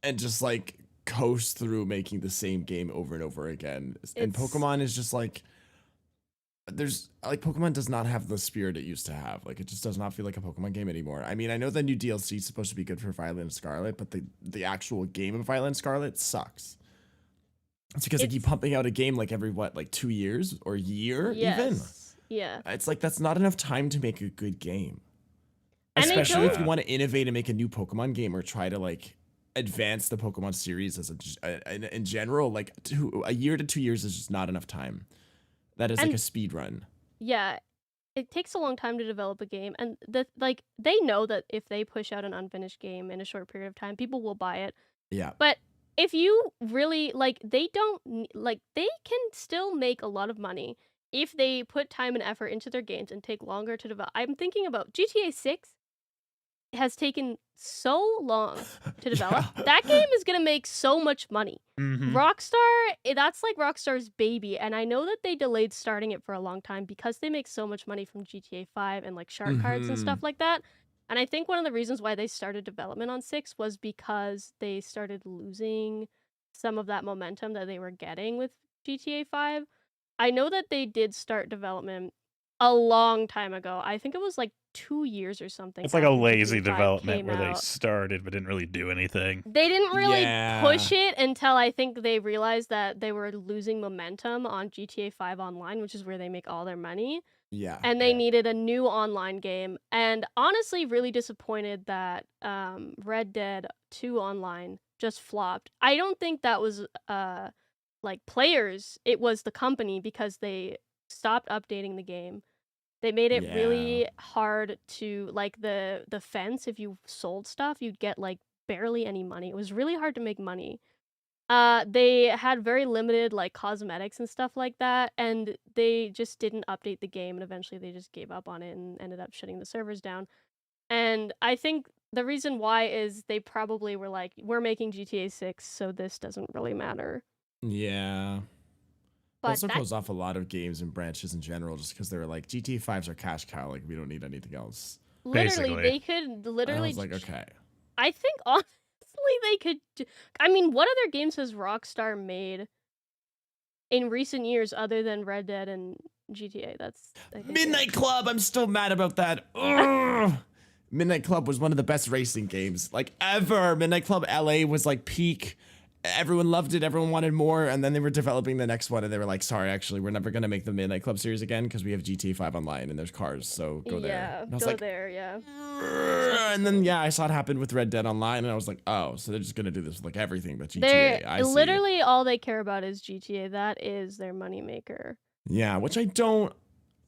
S4: and just, like, coast through making the same game over and over again. And
S2: It's-
S4: Pokemon is just, like, Pokemon does not have the spirit it used to have. Like, it just does not feel like a Pokemon game anymore. I mean, I know the new DLC is supposed to be good for Violet and Scarlet, but the actual game of Violet and Scarlet sucks. It's because they keep pumping out a game like every 2 years or a year even.
S2: Yeah.
S4: It's like that's not enough time to make a good game.
S2: And they
S4: Especially if
S3: don't-
S4: you want to innovate and make a new Pokemon game or try to like advance the Pokemon series in general. Like a year to 2 years is just not enough time. That is like
S2: And-
S4: a speed run.
S2: Yeah. It takes a long time to develop a game, and they know that if they push out an unfinished game in a short period of time, people will buy it.
S4: Yeah.
S2: But if you really they can still make a lot of money if they put time and effort into their games and take longer to develop. I'm thinking about GTA 6 has taken so long to develop.
S4: Yeah.
S2: That game is going to make so much money.
S3: Mhm.
S2: Rockstar, that's like Rockstar's baby, and I know that they delayed starting it for a long time because they make so much money from GTA 5 and like shark cards and stuff like that. And I think one of the reasons why they started development on 6 was because they started losing some of that momentum that they were getting with GTA 5. I know that they did start development a long time ago. I think it was like 2 years or something.
S3: It's like a
S2: after
S3: lazy
S2: GTA 5
S3: development
S2: came
S3: where they
S2: out.
S3: started but didn't really do anything.
S2: They didn't really
S4: Yeah.
S2: push it until I think they realized that they were losing momentum on GTA 5 Online, which is where they make all their money.
S4: Yeah.
S2: And they needed a new online game. And honestly, really disappointed that Red Dead 2 Online just flopped. I don't think that was players. It was the company because they stopped updating the game. They made it really hard to the fence. If you sold stuff, you'd get like barely any money. It was really hard to make money. They had very limited like cosmetics and stuff like that, and they just didn't update the game, and eventually they just gave up on it and ended up shutting the servers down. And I think the reason why is they probably were like, we're making GTA 6, so this doesn't really matter.
S4: Yeah.
S2: But
S4: Also
S2: that
S4: closed off a lot of games and branches in general just because they were like, GTA 5s are cash cow. Like, we don't need anything else.
S2: literally,
S3: Basically.
S2: they could
S4: And I
S2: literally.
S4: was like, okay.
S2: I think honestly they could. I mean, what other games has Rockstar made in recent years other than Red Dead and GTA? That's I think
S4: Midnight Club. I'm still mad about that. Ugh. Midnight Club was one of the best racing games like ever. Midnight Club LA was like peak. Everyone loved it. Everyone wanted more. And then they were developing the next one and they were like, sorry, actually, we're never going to make the Midnight Club series again because we have GTA 5 online and there's cars. So go there.
S2: Yeah,
S4: And I was
S2: go
S4: like,
S2: there. Yeah.
S4: and then, yeah, I saw it happen with Red Dead Online and I was like, oh, so they're just going to do this with like everything but GTA.
S2: They're
S4: I see.
S2: literally all they care about is GTA. That is their moneymaker.
S4: Yeah, which I don't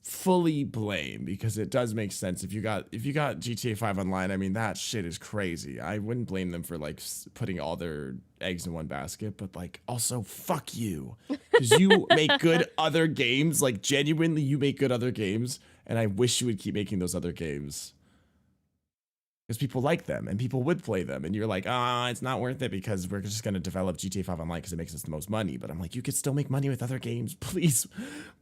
S4: fully blame because it does make sense if you got GTA 5 online. I mean, that shit is crazy. I wouldn't blame them for like putting all their eggs in one basket, but like also fuck you because you make good other games. Like genuinely, you make good other games, and I wish you would keep making those other games because people like them and people would play them. And you're like, it's not worth it because we're just gonna develop GTA 5 online because it makes us the most money. But I'm like, you could still make money with other games, please,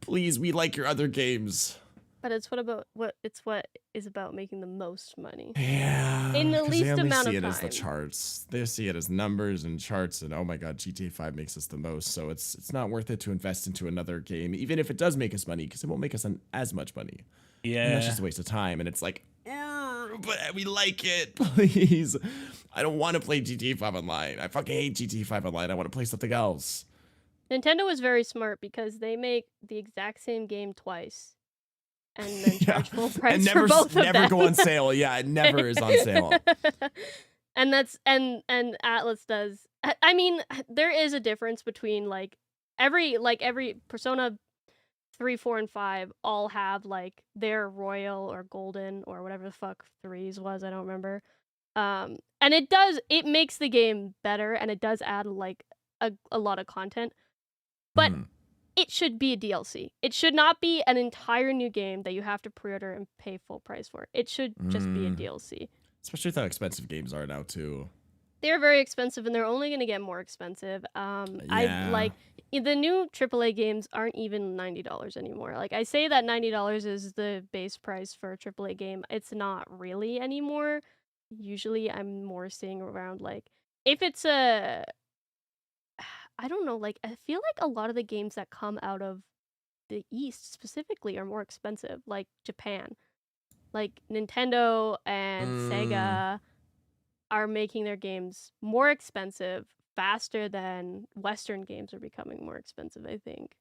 S4: please. We like your other games.
S2: But it's what is about making the most money.
S4: Yeah,
S2: In the
S4: 'cause
S2: least
S4: they only
S2: amount
S4: see
S2: of
S4: it as the
S2: time.
S4: charts. They see it as numbers and charts, and oh my god, GTA 5 makes us the most. So it's not worth it to invest into another game, even if it does make us money, because it won't make us as much money. And that's
S3: Yeah.
S4: just a waste of time. And it's like, but we like it, please. I don't want to play GTA 5 online. I fucking hate GTA 5 online. I want to play something else.
S2: Nintendo is very smart because they make the exact same game twice. And then charge full price
S4: and never,
S2: for both of them.
S4: never go on sale. Yeah, it never is on sale.
S2: And that's and Atlas does. I mean, there is a difference between like every Persona 3, 4, and 5 all have like their royal or golden or whatever the fuck 3's was. I don't remember. And it makes the game better and it does add like a lot of content. But it should be a DLC. It should not be an entire new game that you have to pre-order and pay full price for. It should just be a DLC.
S4: Especially with how expensive games are now too.
S2: They're very expensive and they're only going to get more expensive. I like the new AAA games aren't even $90 anymore. Like I say that $90 is the base price for a AAA game. It's not really anymore. Usually I'm more seeing around like if it's a I don't know, like I feel like a lot of the games that come out of the East specifically are more expensive, like Japan. Like Nintendo and Sega are making their games more expensive faster than Western games are becoming more expensive, I think.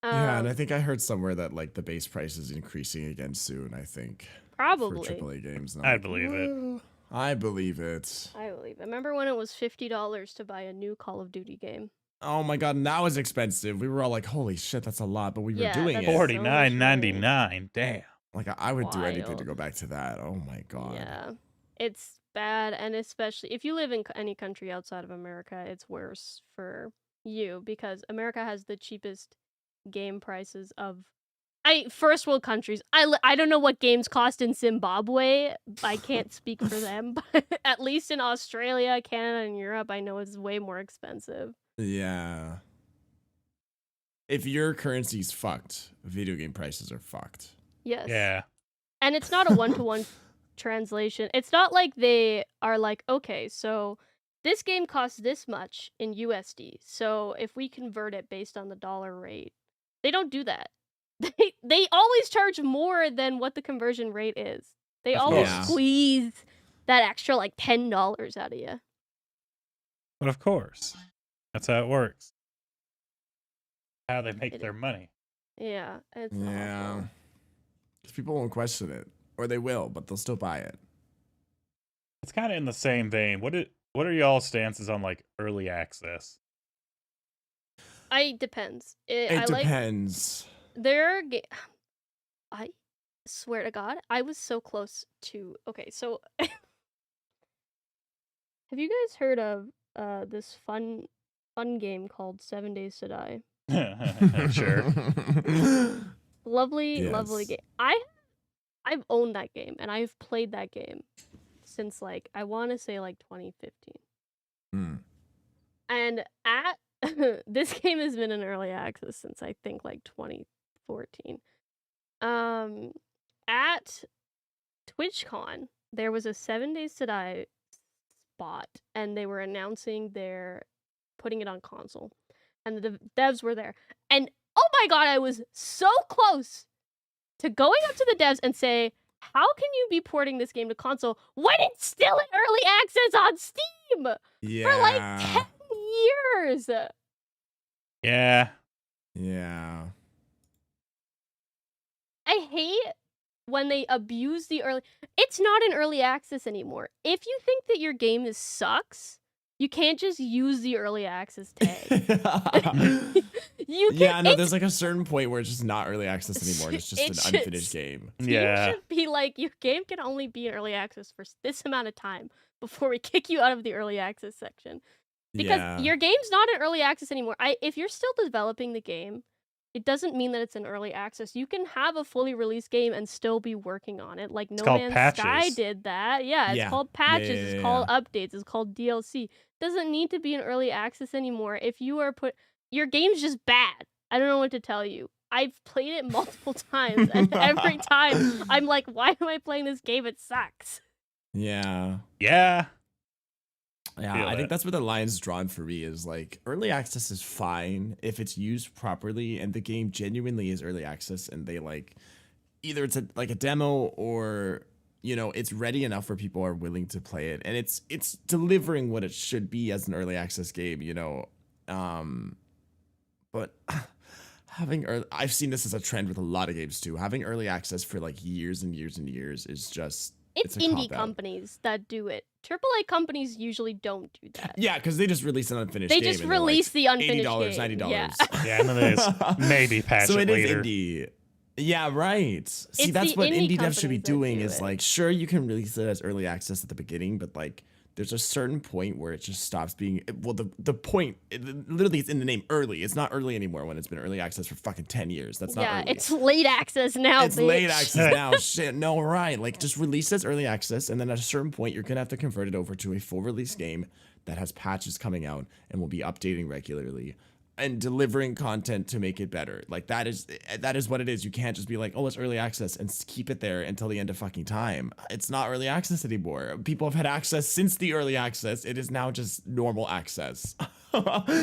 S4: Yeah, and I think I heard somewhere that like the base price is increasing again soon, I think.
S2: Probably.
S4: For AAA games. And
S3: I
S4: like,
S3: believe it.
S4: well, I believe it.
S2: I believe. I remember when it was $50 to buy a new Call of Duty game.
S4: Oh my god, now it's expensive. We were all like, holy shit, that's a lot, but we were doing
S2: that's
S4: it.
S2: so
S3: $49.99. Damn.
S4: Like I would do anything to
S2: wild.
S4: go back to that. Oh my god.
S2: Yeah. It's bad, and especially if you live in any country outside of America, it's worse for you because America has the cheapest game prices of first world countries. I don't know what games cost in Zimbabwe. I can't speak for them, but at least in Australia, Canada, and Europe, I know it's way more expensive.
S4: Yeah. If your currency's fucked, video game prices are fucked.
S2: Yes.
S3: Yeah.
S2: And it's not a one-to-one translation. It's not like they are like, okay, so this game costs this much in USD. So if we convert it based on the dollar rate, they don't do that. They always charge more than what the conversion rate is. They
S3: Of
S2: always
S4: course.
S2: squeeze that extra like $10 out of you.
S3: But of course, that's how it works. How they make their money.
S2: Yeah, it's
S4: Yeah.
S2: awful.
S4: Because people won't question it. Or they will, but they'll still buy it.
S3: It's kind of in the same vein. What are y'all's stances on like early access?
S2: Depends.
S4: It
S2: I like
S4: depends.
S2: there are I swear to God, I was so close to okay, so Have you guys heard of this fun game called 7 Days to Die?
S3: Sure.
S2: Lovely
S4: Yes.
S2: game. I've owned that game and I've played that game since like I want to say like 2015.
S4: Mm.
S2: And at this game has been in early access since I think like 2014. At TwitchCon, there was a 7 Days to Die spot, and they were announcing they're putting it on console, and the devs were there. And oh my god, I was so close to going up to the devs and say, how can you be porting this game to console when it's still in early access on Steam
S4: Yeah.
S2: for like 10 years?
S3: Yeah.
S4: Yeah.
S2: I hate when they abuse the early. It's not in early access anymore. If you think that your game sucks, you can't just use the early access tag. You can,
S4: yeah, no, there's like a certain point where it's just not early access anymore. It's just an unfinished game.
S3: Yeah.
S2: should be like, your game can only be in early access for this amount of time before we kick you out of the early access section. Because your game's not in early access anymore. If you're still developing the game, it doesn't mean that it's in early access. You can have a fully released game and still be working on it. Like No Man's Sky did that. Yeah, it's called patches. It's called updates. It's called DLC. It doesn't need to be in early access anymore. If you are your game's just bad. I don't know what to tell you. I've played it multiple times, and every time I'm like, why am I playing this game? It sucks.
S4: Yeah.
S3: Yeah.
S4: Yeah, I think that's where the line's drawn for me is like early access is fine if it's used properly and the game genuinely is early access and they like either it's like a demo or it's ready enough where people are willing to play it and it's delivering what it should be as an early access game, but I've seen this as a trend with a lot of games too. Having early access for like years and years and years is just
S2: it's indie companies that do it. AAA companies usually don't do that.
S4: Yeah, because they just release an unfinished
S2: game.
S4: They
S2: just release the unfinished
S4: $80,
S2: game.
S4: $90.
S2: Yeah,
S3: and then there's maybe patch
S4: so
S3: it later.
S4: Is indie. Yeah, right. See, that's what indie devs should be doing is like, sure, you can release it as early access at the beginning, but like there's a certain point where it just stops being, well, the point, literally it's in the name early. It's not early anymore when it's been early access for fucking 10 years. That's not early.
S2: Yeah, it's late access now,
S4: It's late access now. Shit, no, right. Like, just release as early access, and then at a certain point, you're going to have to convert it over to a full release game that has patches coming out and will be updating regularly and delivering content to make it better. Like, that is what it is. You can't just be like, oh, it's early access and keep it there until the end of fucking time. It's not early access anymore. People have had access since the early access. It is now just normal access. And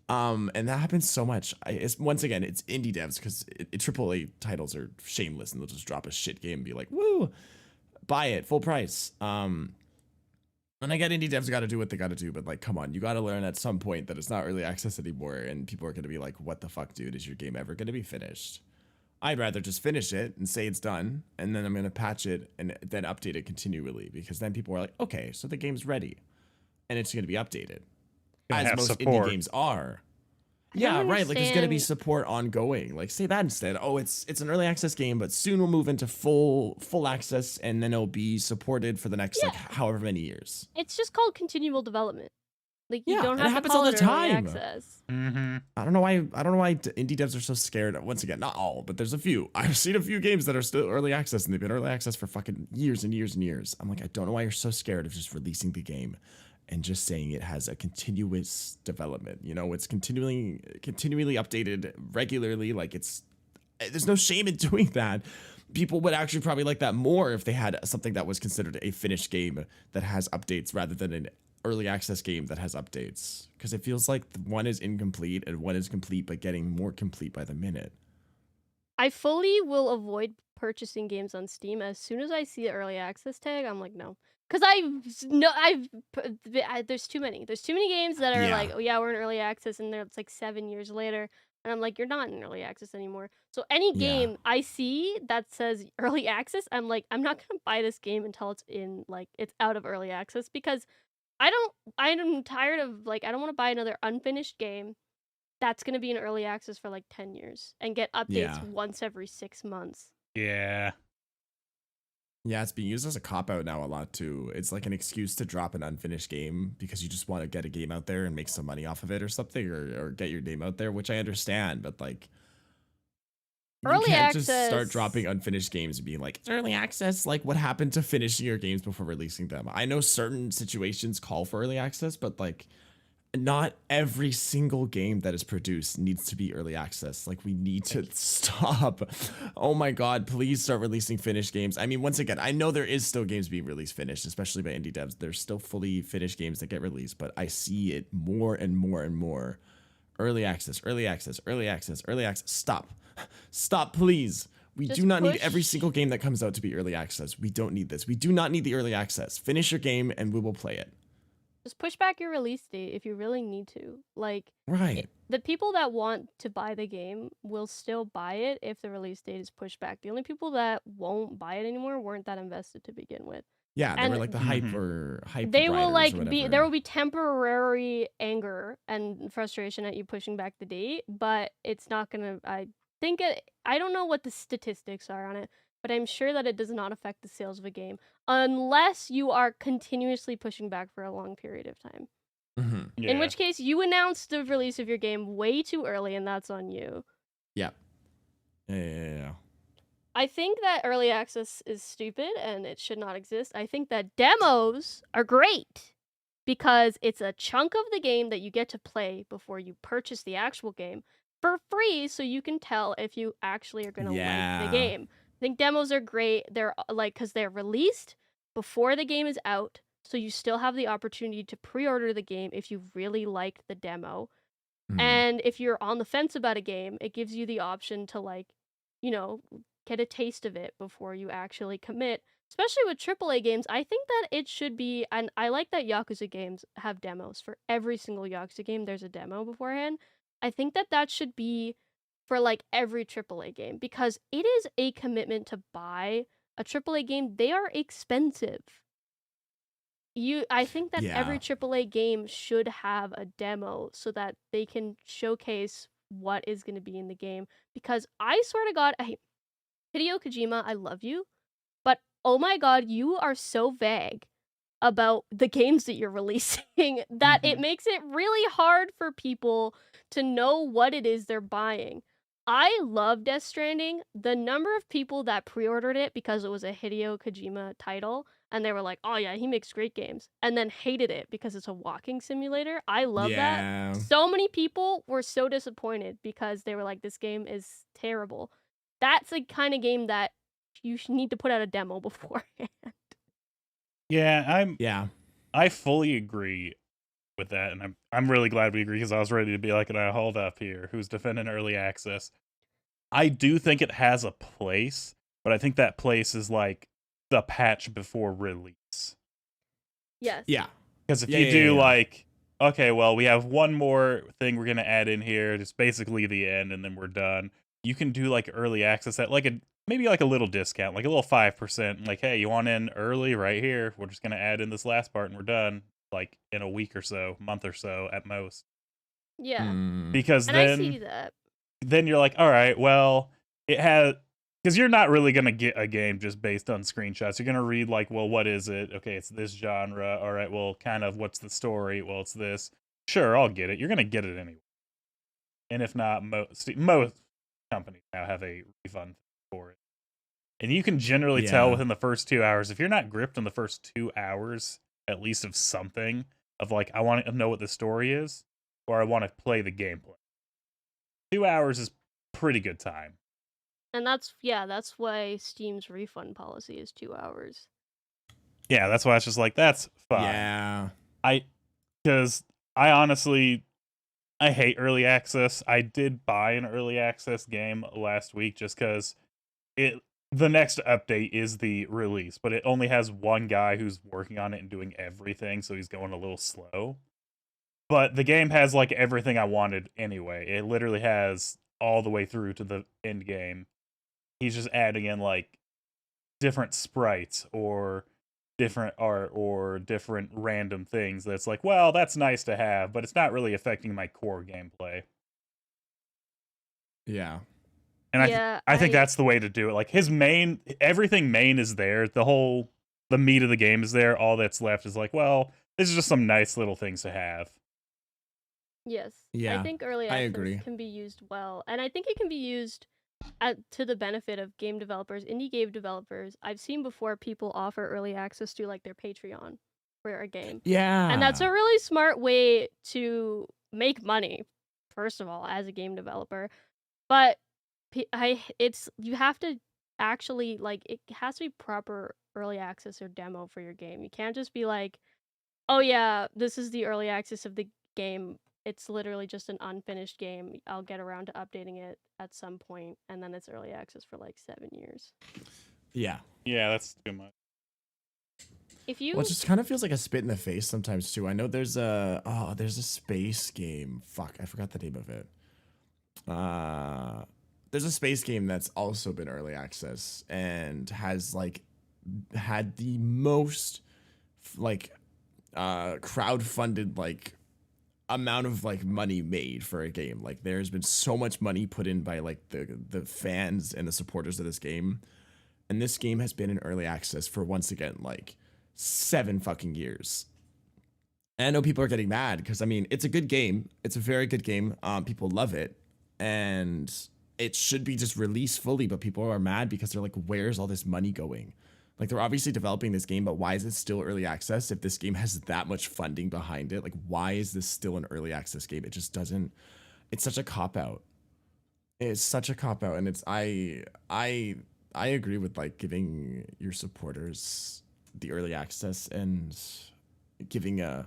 S4: that happens so much. Once again, it's indie devs because AAA titles are shameless and they'll just drop a shit game and be like, woo, buy it, full price. And I get indie devs got to do what they got to do, but like, come on, you got to learn at some point that it's not early access anymore, and people are going to be like, what the fuck, dude? Is your game ever going to be finished? I'd rather just finish it and say it's done, and then I'm going to patch it and then update it continually, because then people are like, okay, so the game's ready, and it's going to be updated. As most indie games are. Yeah, right. Like, there's going to be support ongoing. Like, say that instead. Oh, it's an early access game, but soon we'll move into full access, and then it'll be supported for the next like however many years.
S2: It's just called continual development. Like, you don't have
S4: it
S2: to
S4: happens
S2: call
S4: all the
S2: it
S4: time.
S2: early access.
S3: Mm-hmm.
S4: I don't know why indie devs are so scared. Once again, not all, but there's a few. I've seen a few games that are still early access, and they've been early access for fucking years and years and years. I'm like, I don't know why you're so scared of just releasing the game and just saying it has a continuous development. It's continually updated regularly. Like, there's no shame in doing that. People would actually probably like that more if they had something that was considered a finished game that has updates rather than an early access game that has updates. Because it feels like one is incomplete and one is complete but getting more complete by the minute.
S2: I fully will avoid purchasing games on Steam. As soon as I see the early access tag, I'm like, no. Because there's too many. There's too many games that are like, oh yeah, we're in early access, and it's like 7 years later, and I'm like, you're not in early access anymore. So any game I see that says early access, I'm like, I'm not gonna buy this game until it's out of early access, because I'm tired of I don't want to buy another unfinished game that's gonna be in early access for like 10 years and get updates once every 6 months.
S3: Yeah.
S4: Yeah, it's being used as a cop-out now a lot too. It's like an excuse to drop an unfinished game because you just want to get a game out there and make some money off of it or something, or get your name out there, which I understand, but like you
S2: Early
S4: can't just start
S2: access.
S4: dropping unfinished games and being like, it's early access. Like, what happened to finishing your games before releasing them? I know certain situations call for early access, but like not every single game that is produced needs to be early access. Like, we need to stop. Oh my god, please start releasing finished games. I mean, once again, I know there is still games being released finished, especially by indie devs. There's still fully finished games that get released, but I see it more and more and more. Early access, early access, early access, early access. Stop. Stop, please. We
S2: Just
S4: do not need every
S2: push-
S4: single game that comes out to be early access. We don't need this. We do not need the early access. Finish your game and we will play it.
S2: Just push back your release date if you really need to. Like,
S4: Right.
S2: the people that want to buy the game will still buy it if the release date is pushed back. The only people that won't buy it anymore weren't that invested to begin with.
S4: Yeah, they were
S2: And
S4: like the hype
S3: Mhm.
S4: or hype
S2: they will
S4: riders or
S2: like be
S4: whatever.
S2: there will be temporary anger and frustration at you pushing back the date, but it's not gonna. I don't know what the statistics are on it, but I'm sure that it does not affect the sales of a game unless you are continuously pushing back for a long period of time.
S4: Mhm.
S3: Yeah.
S2: In which case, you announced the release of your game way too early, and that's on you.
S4: Yeah. Yeah.
S2: I think that early access is stupid and it should not exist. I think that demos are great because it's a chunk of the game that you get to play before you purchase the actual game for free, so you can tell if you actually are going to like
S4: Yeah.
S2: the game. I think demos are great. They're like, because they're released before the game is out, so you still have the opportunity to pre-order the game if you really liked the demo.
S4: Mhm.
S2: And if you're on the fence about a game, it gives you the option to like, you know, get a taste of it before you actually commit. Especially with AAA games, I think that it should be, and I like that Yakuza games have demos. For every single Yakuza game, there's a demo beforehand. I think that that should be for like every AAA game because it is a commitment to buy a AAA game. They are expensive. I think that every
S4: Yeah.
S2: AAA game should have a demo so that they can showcase what is going to be in the game. Because I swear to God, Hideo Kojima, I love you, but oh my God, you are so vague about the games that you're releasing that it makes it really hard for people to know what it is they're buying. I love Death Stranding. The number of people that pre-ordered it because it was a Hideo Kojima title and they were like, "Oh yeah, he makes great games," and then hated it because it's a walking simulator. I love that.
S4: Yeah.
S2: So many people were so disappointed because they were like, "This game is terrible." That's the kind of game that you need to put out a demo beforehand.
S3: Yeah,
S4: Yeah.
S3: I fully agree with that, and I'm really glad we agree because I was ready to be like, "And I hold up here, who's defending early access?" I do think it has a place, but I think that place is like the patch before release.
S2: Yes.
S4: Yeah.
S3: Because if
S4: Yeah,
S3: you
S4: yeah,
S3: do
S4: yeah.
S3: like, okay, well, we have one more thing we're gonna add in here. It's basically the end, and then we're done. You can do like early access at like maybe like a little discount, like a little 5%. Like, hey, you want in early right here? We're just gonna add in this last part, and we're done. Like in a week or so, month or so at most.
S2: Yeah.
S4: Mm.
S3: Because
S2: And I see that.
S3: then you're like, all right, well, it has, because you're not really gonna get a game just based on screenshots. You're gonna read like, well, what is it? Okay, it's this genre. All right, well, kind of what's the story? Well, it's this. Sure, I'll get it. You're gonna get it anyway. And if not, most companies now have a refund for it. And you can generally tell
S4: Yeah.
S3: within the first 2 hours, if you're not gripped in the first 2 hours, at least of something, of like, I want to know what the story is, or I want to play the gameplay. 2 hours is pretty good time.
S2: And that's why Steam's refund policy is 2 hours.
S3: Yeah, that's why it's just like, that's fine.
S4: Yeah.
S3: Because I honestly, I hate early access. I did buy an early access game last week just because the next update is the release, but it only has one guy who's working on it and doing everything, so he's going a little slow. But the game has like everything I wanted anyway. It literally has all the way through to the end game. He's just adding in like different sprites or different art or different random things that's like, well, that's nice to have, but it's not really affecting my core gameplay.
S4: Yeah.
S3: And
S2: Yeah,
S3: I think that's the way to do it. Like everything main is there. The meat of the game is there. All that's left is like, well, this is just some nice little things to have.
S2: Yes. I
S4: Yeah,
S2: think early
S4: I
S2: access
S4: agree.
S2: can be used well. And I think it can be used to the benefit of game developers, indie game developers. I've seen before people offer early access to like their Patreon for a game.
S4: Yeah.
S2: And that's a really smart way to make money, first of all, as a game developer. But you have to actually, like, it has to be proper early access or demo for your game. You can't just be like, oh yeah, this is the early access of the game. It's literally just an unfinished game. I'll get around to updating it at some point, and then it's early access for like 7 years.
S4: Yeah.
S3: Yeah, that's too much.
S2: If you
S4: Well, it just kind of feels like a spit in the face sometimes too. I know there's a space game. Fuck, I forgot the name of it. There's a space game that's also been early access and has like had the most like crowd-funded like amount of like money made for a game. Like there's been so much money put in by like the fans and the supporters of this game. And this game has been in early access for once again like 7 fucking years. And I know people are getting mad because I mean it's a good game. It's a very good game. People love it. And it should be just released fully, but people are mad because they're like, where's all this money going? Like they're obviously developing this game, but why is it still early access if this game has that much funding behind it? Like why is this still an early access game? It just doesn't. It's such a cop out. It's such a cop out, and it's I agree with like giving your supporters the early access and giving the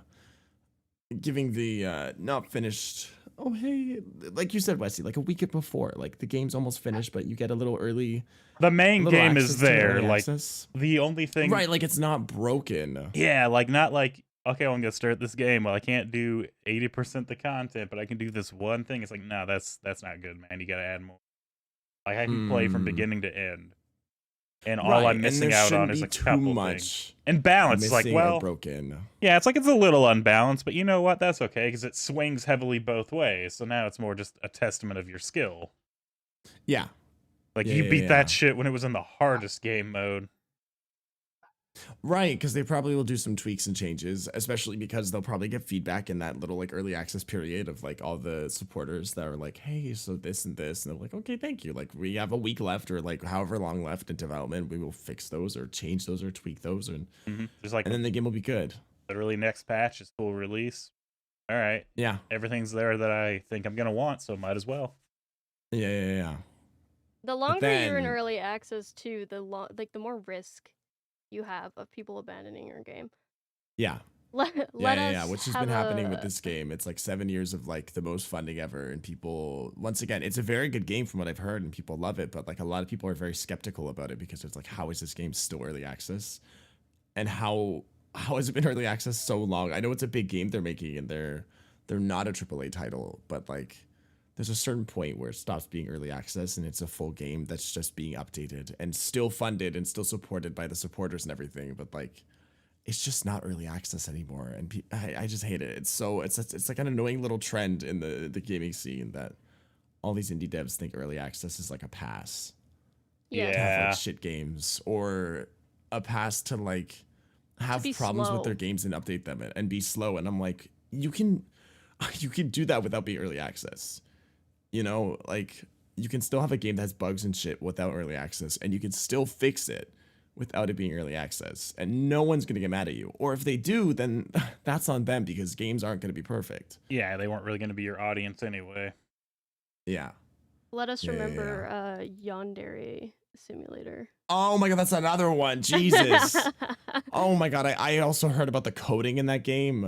S4: not finished. Oh hey, like you said, Wesley, like a week before, like the game's almost finished, but you get a little early.
S3: The main
S4: little
S3: game
S4: access
S3: is
S4: to
S3: there.
S4: early
S3: Like
S4: access.
S3: the only thing,
S4: Right? Like it's not broken.
S3: yeah, like not like okay, I'm gonna start this game. Well, I can't do 80% the content, but I can do this one thing. It's like no, that's not good, man. You gotta add more. Like I can play from beginning to end, and all
S4: Right,
S3: I'm
S4: and
S3: missing
S4: there
S3: out
S4: shouldn't
S3: on is
S4: be
S3: a
S4: too
S3: couple
S4: much
S3: things. And balance, it's like
S4: missing or
S3: well,
S4: broken.
S3: yeah, it's like it's a little unbalanced, but you know what? That's okay because it swings heavily both ways. So now it's more just a testament of your skill.
S4: Yeah.
S3: Like
S4: Yeah,
S3: you
S4: yeah,
S3: beat
S4: yeah.
S3: that shit when it was in the hardest game mode.
S4: Right, because they probably will do some tweaks and changes, especially because they'll probably get feedback in that little like early access period of like all the supporters that are like, hey, so this and this, and they're like, okay, thank you. Like we have a week left or like however long left in development, we will fix those or change those or tweak those, and
S3: Just like
S4: and then the game will be good.
S3: literally next patch is full release. All right,
S4: Yeah,
S3: everything's there that I think I'm gonna want, so might as well.
S4: yeah.
S2: The longer you're in
S4: then-
S2: early access too, the more risk you have of people abandoning your game.
S4: Yeah.
S2: Let
S4: Yeah,
S2: us
S4: which has
S2: have
S4: been happening with
S2: a-
S4: this game. It's like 7 years of like the most funding ever, and people, once again, it's a very good game from what I've heard, and people love it. But like a lot of people are very skeptical about it because it's like, how is this game still early access, and how has it been early access so long? I know it's a big game they're making, and they're not a AAA title, but like there's a certain point where it stops being early access and it's a full game that's just being updated and still funded and still supported by the supporters and everything. But like, it's just not early access anymore, and I just hate it. It's like an annoying little trend in the gaming scene that all these indie devs think early access is like a pass
S2: Yeah.
S4: to have
S3: Yeah.
S4: like shit games, or a pass to like have
S2: be
S4: problems
S2: slow.
S4: with their games and update them and be slow. And I'm like, you can do that without being early access. You know, like you can still have a game that has bugs and shit without early access, and you can still fix it without it being early access, and no one's gonna get mad at you. Or if they do, then that's on them because games aren't gonna be perfect.
S3: Yeah, they weren't really gonna be your audience anyway.
S4: Yeah.
S2: Let us
S4: Yeah, yeah,
S2: remember Yandere Simulator.
S4: Oh my god, that's another one. Jesus. Oh my god, I also heard about the coding in that game.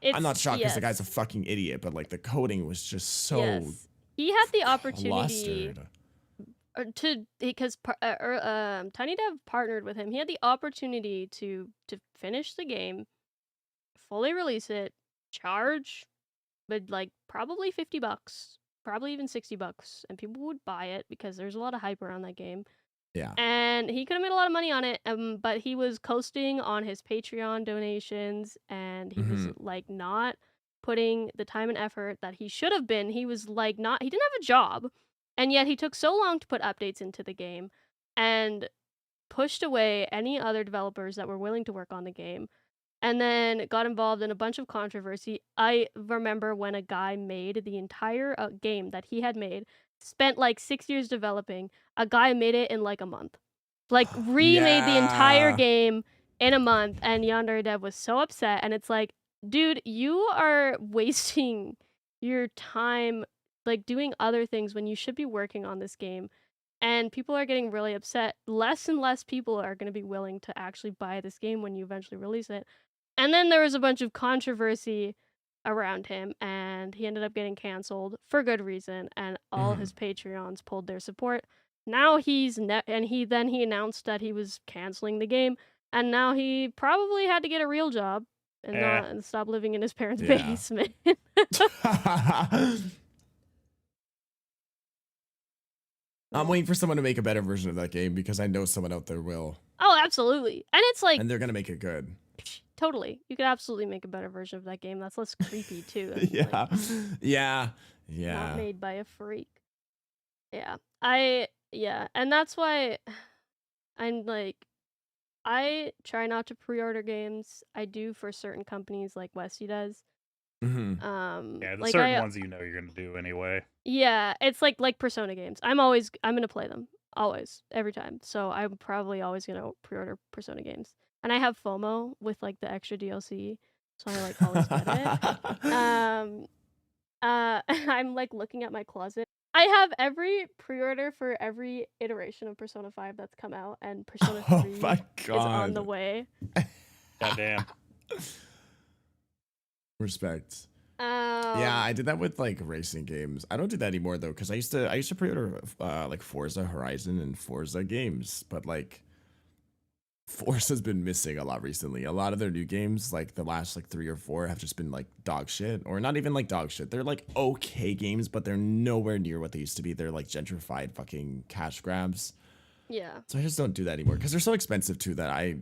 S4: I'm not shocked because the guy's a fucking idiot, but like the coding was just so
S2: Yes. He had the opportunity
S4: clustered.
S2: because Tiny Dev partnered with him. He had the opportunity to finish the game, fully release it, charge, but like probably $50, probably even $60, and people would buy it because there's a lot of hype around that game.
S4: Yeah.
S2: And he could have made a lot of money on it, but he was coasting on his Patreon donations, and he was like not putting the time and effort that he should have been. He was like he didn't have a job. And yet he took so long to put updates into the game and pushed away any other developers that were willing to work on the game, and then got involved in a bunch of controversy. I remember when a guy made the entire game that he had made, spent like 6 years developing, a guy made it in like a month. Like remade the entire
S4: Yeah.
S2: game in a month, and Yandere Dev was so upset, and it's like, dude, you are wasting your time like doing other things when you should be working on this game. And people are getting really upset. Less and less people are going to be willing to actually buy this game when you eventually release it. And then there was a bunch of controversy around him, and he ended up getting canceled for good reason, and all his Patreons pulled their support. Now he's and he announced that he was canceling the game, and now he probably had to get a real job and not stop living in his parents'
S4: Yeah.
S2: basement.
S4: I'm waiting for someone to make a better version of that game because I know someone out there will,
S2: Oh, absolutely. And it's like,
S4: and they're gonna make it good.
S2: totally. You could absolutely make a better version of that game that's less creepy too. And,
S4: Yeah,
S2: like,
S4: yeah,
S2: not
S4: yeah.
S2: made by a freak. Yeah. And that's why I'm like, I try not to pre-order games. I do for certain companies like Westy does.
S4: hmm
S3: Yeah, the
S2: Like
S3: certain ones you know you're gonna do anyway.
S2: Yeah, it's like Persona games. I'm gonna play them. Always. Every time. So I'm probably always gonna pre-order Persona games. And I have FOMO with like the extra DLC. So I like always get it. I'm like looking at my closet. I have every pre-order for every iteration of Persona 5 that's come out, and Persona 3
S4: Oh my
S2: is on the
S4: god.
S2: way.
S3: Goddamn.
S4: Respect. Yeah, I did that with like racing games. I don't do that anymore though, because I used to pre-order like Forza Horizon and Forza games, but like Forza's been missing a lot recently. A lot of their new games, like the last like 3 or 4, have just been like dog shit, or not even like dog shit. They're like okay games, but they're nowhere near what they used to be. They're like gentrified fucking cash grabs.
S2: Yeah.
S4: So I just don't do that anymore because they're so expensive too that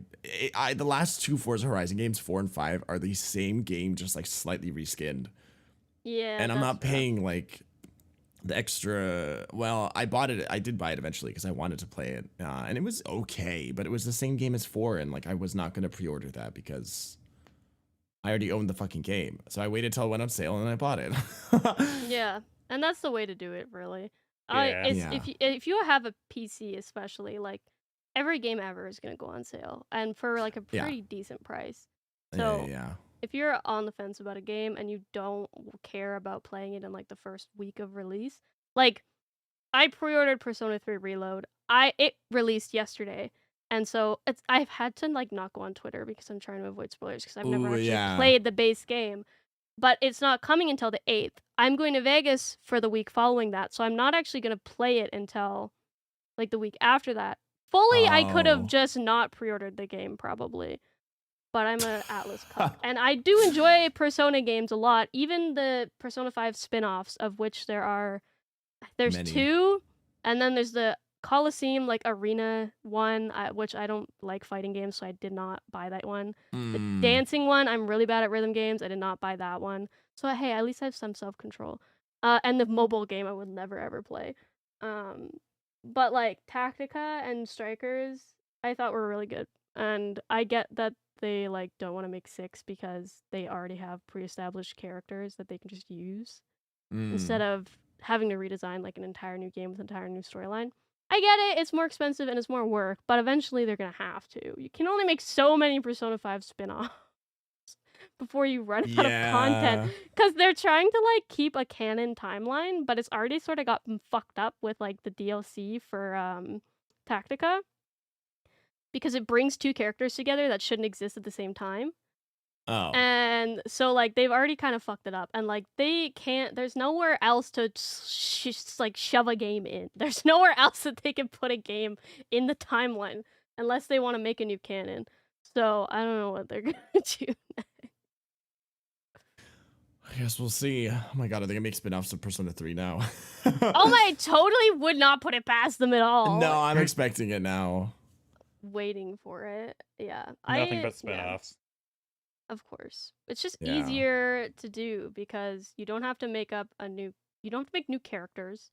S4: the last 2 Forza Horizon games, 4 and 5, are the same game, just like slightly reskinned.
S2: Yeah.
S4: And I'm not
S2: rough.
S4: paying like the extra. Well, I bought it. I did buy it eventually because I wanted to play it, and it was okay, but it was the same game as 4, and like I was not gonna pre-order that because I already owned the fucking game. So I waited till it went on sale and I bought it.
S2: Yeah, and that's the way to do it, really.
S3: Yeah.
S2: If you have a PC, especially, like every game ever is gonna go on sale, and for like a pretty decent price. So
S4: yeah.
S2: if you're on the fence about a game and you don't care about playing it in like the first week of release, like I pre-ordered Persona 3 Reload. It released yesterday, and so I've had to like not go on Twitter because I'm trying to avoid spoilers because I've never
S4: Ooh,
S2: actually
S4: yeah.
S2: played the base game. But it's not coming until the 8th. I'm going to Vegas for the week following that, so I'm not actually going to play it until like the week after that. Fully, I could have
S4: Oh.
S2: just not pre-ordered the game probably, but I'm an Atlas cuck. And I do enjoy Persona games a lot, even the Persona 5 spin-offs, of which there's
S4: Many.
S2: 2, and then there's the Coliseum like arena one, which I don't like fighting games, so I did not buy that one. The dancing one, I'm really bad at rhythm games. I did not buy that one. So hey, at least I have some self-control. And the mobile game I would never ever play. But like Tactica and Strikers, I thought were really good. And I get that they like don't want to make 6 because they already have pre-established characters that they can just use instead of having to redesign like an entire new game with an entire new storyline. I get it, it's more expensive and it's more work, but eventually they're gonna have to. You can only make so many Persona 5 spin-offs before you run out of content. Because they're trying to like keep a canon timeline, but it's already sort of gotten fucked up with like the DLC for Tactica. Because it brings 2 characters together that shouldn't exist at the same time.
S4: Oh.
S2: And so like they've already kind of fucked it up, and like there's nowhere else to like shove a game in. There's nowhere else that they can put a game in the timeline unless they want to make a new canon. So I don't know what they're gonna do.
S4: I guess we'll see. Oh my god, are they gonna make spin-offs of Persona 3 now?
S2: Oh my, totally would not put it past them at all.
S4: No, I'm expecting it now.
S2: Waiting for it. Yeah.
S3: Nothing but spin-offs.
S2: Of course. It's just
S4: Yeah.
S2: easier to do because you don't have to make new characters.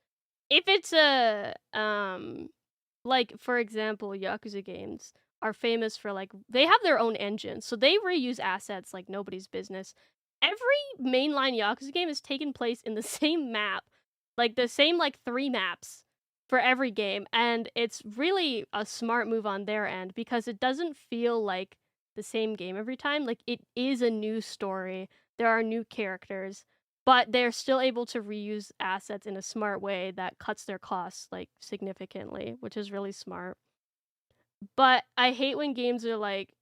S2: if it's a like for example, Yakuza games are famous for like they have their own engine, so they reuse assets like nobody's business. Every mainline Yakuza game is taking place in the same map, like the same like 3 maps for every game, and it's really a smart move on their end because it doesn't feel like the same game every time. Like it is a new story. There are new characters, but they're still able to reuse assets in a smart way that cuts their costs like significantly, which is really smart. But I hate when games are like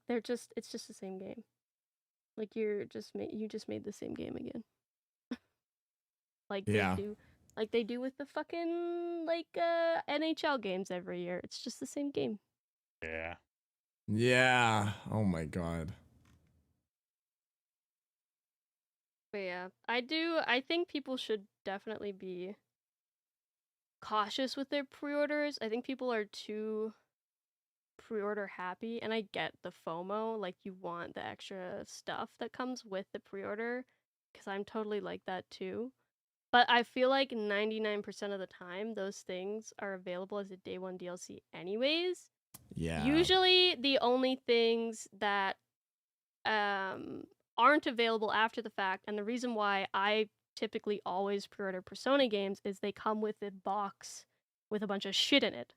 S2: they're just it's just the same game. Like you just made the same game again. Like
S4: Yeah.
S2: they do with the fucking like NHL games every year. It's just the same game.
S3: Yeah.
S4: Yeah. Oh my god.
S2: But yeah, I think people should definitely be cautious with their pre-orders. I think people are too pre-order happy, and I get the FOMO, like you want the extra stuff that comes with the pre-order, because I'm totally like that too. But I feel like 99% of the time those things are available as a day one DLC anyways.
S4: Yeah.
S2: Usually the only things that aren't available after the fact, and the reason why I typically always pre-order Persona games is they come with a box with a bunch of shit in it.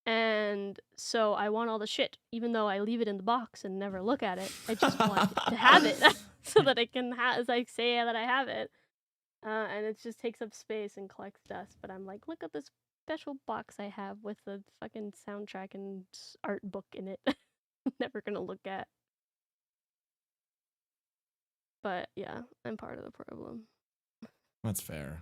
S2: And so I want all the shit, even though I leave it in the box and never look at it. I just want to have it so that I can like say that I have it. And it just takes up space and collects dust. But I'm like, look at this special box I have with the fucking soundtrack and art book in it. Never gonna look at. But yeah, I'm part of the problem.
S4: That's fair.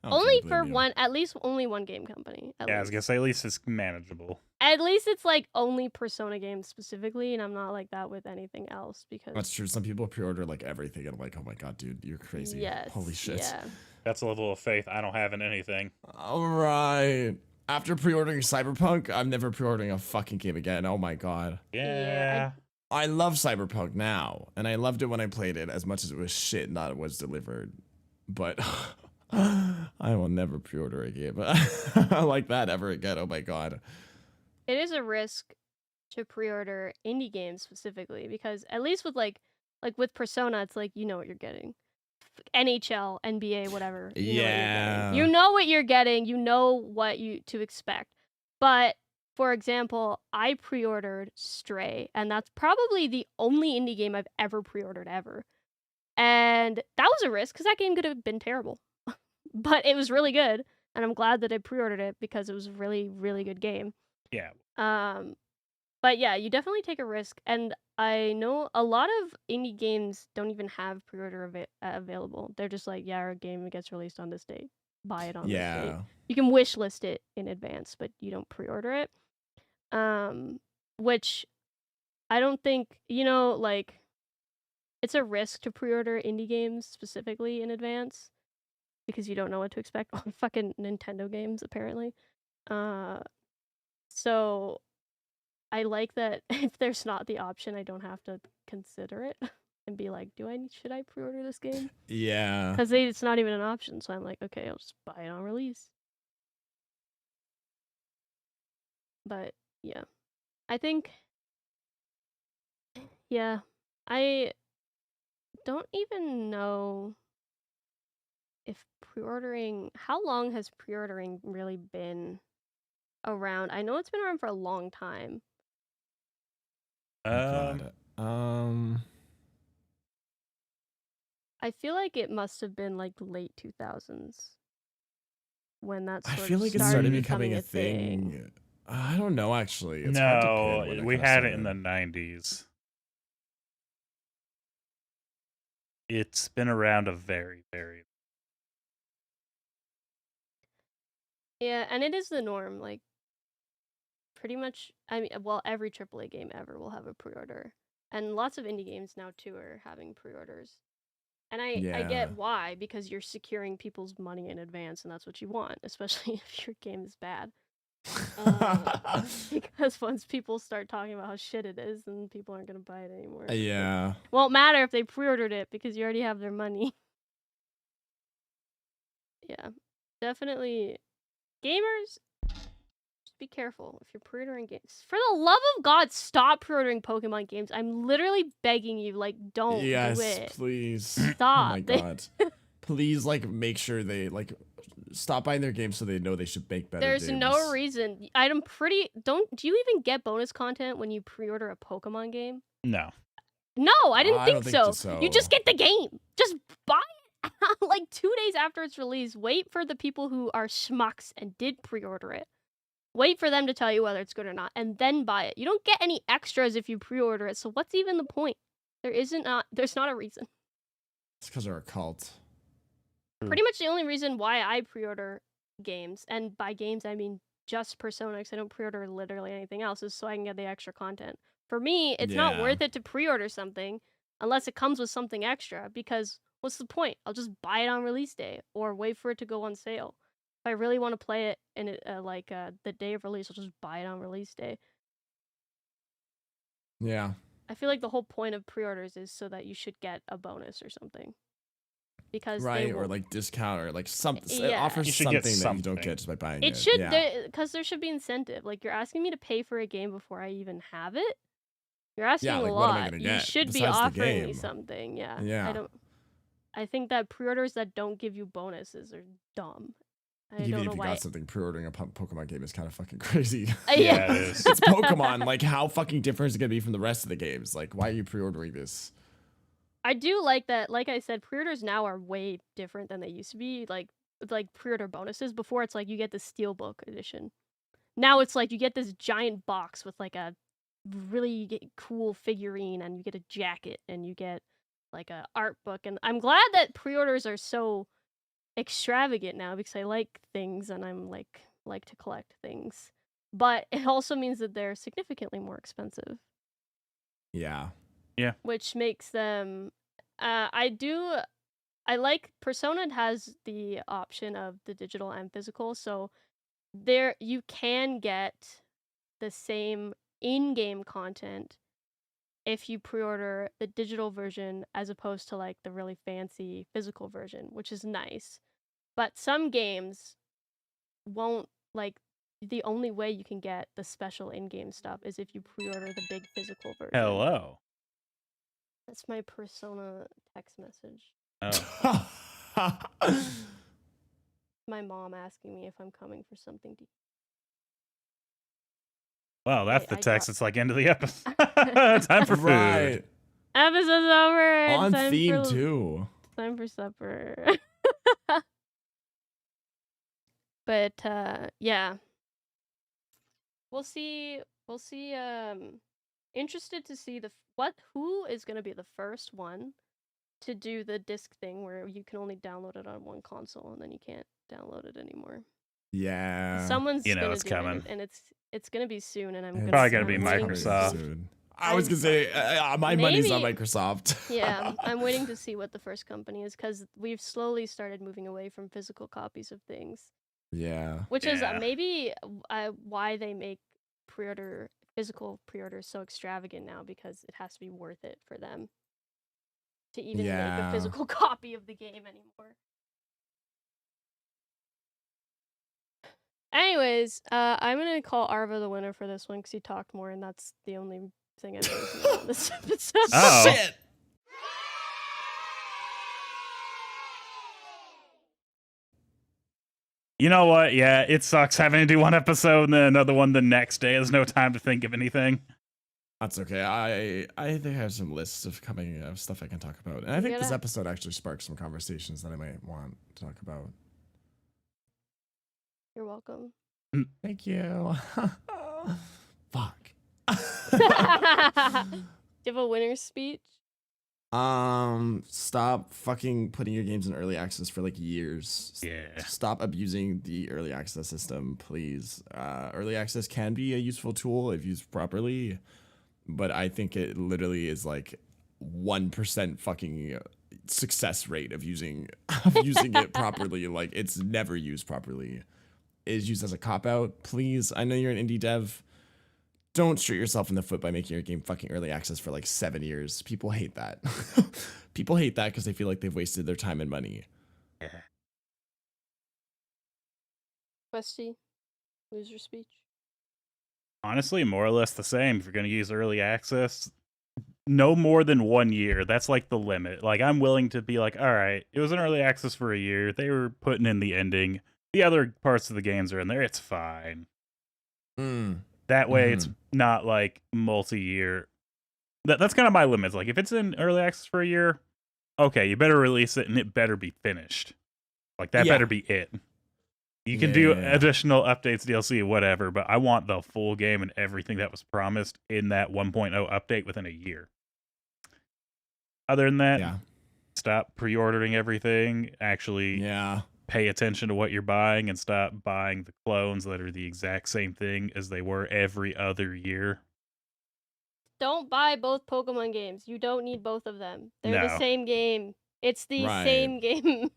S4: I don't
S2: Only
S4: blame
S2: for
S4: you.
S2: one, at least only one game company.
S3: Yeah, I was gonna say at least it's manageable.
S2: At least it's like only Persona games specifically, and I'm not like that with anything else because
S4: That's true. Some people pre-order like everything and I'm like, oh my god, dude, you're crazy.
S2: Yes,
S4: Holy shit.
S2: yeah.
S3: That's a level of faith I don't have in anything.
S4: All right. After pre-ordering Cyberpunk, I'm never pre-ordering a fucking game again. Oh my god.
S3: Yeah.
S4: I love Cyberpunk now, and I loved it when I played it as much as it was shit, not it was delivered. But I will never pre-order a game like that ever again. Oh my god.
S2: It is a risk to pre-order indie games specifically because at least with like with Persona, it's like you know what you're getting. NHL, NBA, whatever. You know what you're getting. You know what to expect. But for example, I pre-ordered Stray, and that's probably the only indie game I've ever pre-ordered ever. And that was a risk because that game could have been terrible. But it was really good, and I'm glad that I pre-ordered it because it was a really, really good game.
S3: Yeah.
S2: But yeah, you definitely take a risk, and I know a lot of indie games don't even have pre-order available. They're just like, yeah, our game gets released on this date. Buy it on this date. You can wish list it in advance, but you don't pre-order it. Which I don't think, like it's a risk to pre-order indie games specifically in advance because you don't know what to expect on fucking Nintendo games apparently. So I like that if there's not the option, I don't have to consider it and be like, should I pre-order this game?
S4: Yeah.
S2: Because it's not even an option, so I'm like, okay, I'll just buy it on release. But yeah, I think, yeah, I don't even know if pre-ordering, how long has pre-ordering really been around? I know it's been around for a long time.
S4: Oh god.
S2: I feel like it must have been like late 2000s when that
S4: I
S2: sort
S4: feel
S2: of
S4: like it
S2: started
S4: started
S2: becoming
S4: becoming a thing. I don't know actually. It's hard to pin when
S3: we
S4: kinda
S3: had it in the
S4: started.
S3: 90s. It's been around a very, very.
S2: Yeah, and it is the norm. Like, pretty much, I mean, well, every AAA game ever will have a pre-order, and lots of indie games now too are having pre-orders. And I
S4: Yeah.
S2: get why, because you're securing people's money in advance, and that's what you want, especially if your game is bad. Because once people start talking about how shit it is, then people aren't gonna buy it anymore.
S4: Yeah.
S2: It won't matter if they pre-ordered it because you already have their money. yeah, definitely gamers. Just be careful if you're pre-ordering games. For the love of God, stop pre-ordering Pokemon games. I'm literally begging you, like, don't do
S4: Yes,
S2: it.
S4: please.
S2: Stop.
S4: Oh my god. Please, like, make sure they stop buying their games so they know they should make better
S2: There's
S4: games.
S2: no reason. Do you even get bonus content when you pre-order a Pokemon game?
S3: No.
S2: No, I didn't
S4: I
S2: think,
S4: don't think
S2: so. You just
S4: so.
S2: get the game. Just buy it like 2 days after it's released. Wait for the people who are schmucks and did pre-order it. Wait for them to tell you whether it's good or not, and then buy it. You don't get any extras if you pre-order it, so what's even the point? There's not a reason.
S4: It's because they're a cult.
S2: Pretty much the only reason why I pre-order games, and by games I mean just Persona, because I don't pre-order literally anything else, is so I can get the extra content. For me, it's not
S4: Yeah.
S2: worth it to pre-order something unless it comes with something extra, because what's the point? I'll just buy it on release day or wait for it to go on sale. If I really want to play it in the day of release, I'll just buy it on release day.
S4: Yeah.
S2: I feel like the whole point of pre-orders is so that you should get a bonus or something. Because
S4: Right,
S2: they
S4: or
S2: will...
S4: like discount or like something. It
S2: Yeah.
S4: offers
S3: You should
S4: something
S3: get
S4: that you don't
S3: something.
S4: get just by buying
S2: It
S4: it.
S2: should,
S4: Yeah.
S2: because there should be incentive. Like, you're asking me to pay for a game before I even have it? You're asking
S4: Yeah,
S2: a
S4: like, what am I
S2: lot.
S4: gonna
S2: You
S4: get
S2: should be
S4: besides the
S2: offering me
S4: game?
S2: something. Yeah.
S4: Yeah.
S2: I think that pre-orders that don't give you bonoses are dumb. I
S4: Even
S2: don't
S4: if
S2: know
S4: you
S2: why.
S4: got something, pre-ordering a Pokemon game is kind of fucking crazy.
S3: Yeah, it is.
S4: It's Pokemon. Like, how fucking different is it gonna be from the rest of the games? Like, why are you pre-ordering this?
S2: I do like that. Like I said, pre-orders now are way different than they used to be. Like pre-order bonuses. Before, it's like you get the Steelbook edition. Now it's like you get this giant box with like a really cool figurine, and you get a jacket, and you get like a art book. And I'm glad that pre-orders are so extravagant now, because I like things and I'm like to collect things. But it also means that they're significantly more expensive.
S4: Yeah.
S2: Which makes them I like Persona has the option of the digital and physical, so there you can get the same in-game content if you pre-order the digital version as opposed to like the really fancy physical version, which is nice. But some games won't, like, the only way you can get the special in-game stuff is if you pre-order the big physical version.
S3: Hello.
S2: That's my Persona text message.
S3: Oh.
S2: My mom asking me if I'm coming for something to...
S3: Well, that's
S2: Wait,
S3: the text. It's like end of the episode. Time for food.
S4: Right.
S2: Episode's over.
S4: On
S2: Time
S4: theme
S2: for,
S4: too.
S2: Time for supper. But yeah, we'll see. Interested to see who is gonna be the first one to do the disc thing where you can only download it on one console and then you can't download it anymore.
S4: Yeah.
S2: Someone's
S3: You know
S2: gonna
S3: it's
S2: do
S3: coming.
S2: it, and it's gonna be soon. And I'm
S4: It's
S3: Probably gonna be
S2: I'm waiting to
S3: Microsoft.
S2: see-
S4: soon. I was gonna say my money's on
S2: Maybe-
S4: Microsoft.
S2: Yeah, I'm waiting to see what the first company is, because we've slowly started moving away from physical copies of things.
S4: Yeah.
S2: Which is
S3: Yeah.
S2: maybe why they make physical pre-orders so extravagant now, because it has to be worth it for them to even make
S4: Yeah.
S2: a physical copy of the game anymore. Anyways, I'm gonna call Arva the winner for this one because he talked more, and that's the only thing I'm going to on this episode.
S3: Oh.
S4: Shit.
S3: You know what? Yeah, it sucks having to do one episode and then another one the next day. There's no time to think of anything.
S4: That's okay. I think I have some lists of stuff I can talk about, and I think this
S2: gotta-
S4: episode actually sparked some conversations that I might want to talk about.
S2: You're welcome.
S4: Thank you. Fuck.
S2: Do you have a winner's speech?
S4: Stop fucking putting your games in early access for like years.
S3: Yeah.
S4: Stop abusing the early access system, please. Early access can be a useful tool if used properly, but I think it literally is like 1% fucking success rate of using it properly. Like, it's never used properly. It is used as a cop out. Please, I know you're an indie dev. Don't shoot yourself in the foot by making your game fucking early access for like 7 years. People hate that. People hate that because they feel like they've wasted their time and money.
S3: Yeah.
S2: Westy, loser speech.
S3: Honestly, more or less the same. If you're going to use early access, no more than 1 year. That's like the limit. Like, I'm willing to be like, all right, it was an early access for a year. They were putting in the ending. The other parts of the games are in there. It's fine. That way, it's not like multi-year. That's kind of my limits. Like, if it's in early access for a year, okay, you better release it and it better be finished. Like, that better be it. You can do additional updates, DLC, whatever, but I want the full game and everything that was promised in that 1.0 update within a year. Other than that, stop pre-ordering everything. Actually pay attention to what you're buying and stop buying the clones that are the exact same thing as they were every other year.
S2: Don't buy both Pokemon games. You don't need both of them. They're the
S3: No.
S2: same game. It's the same game.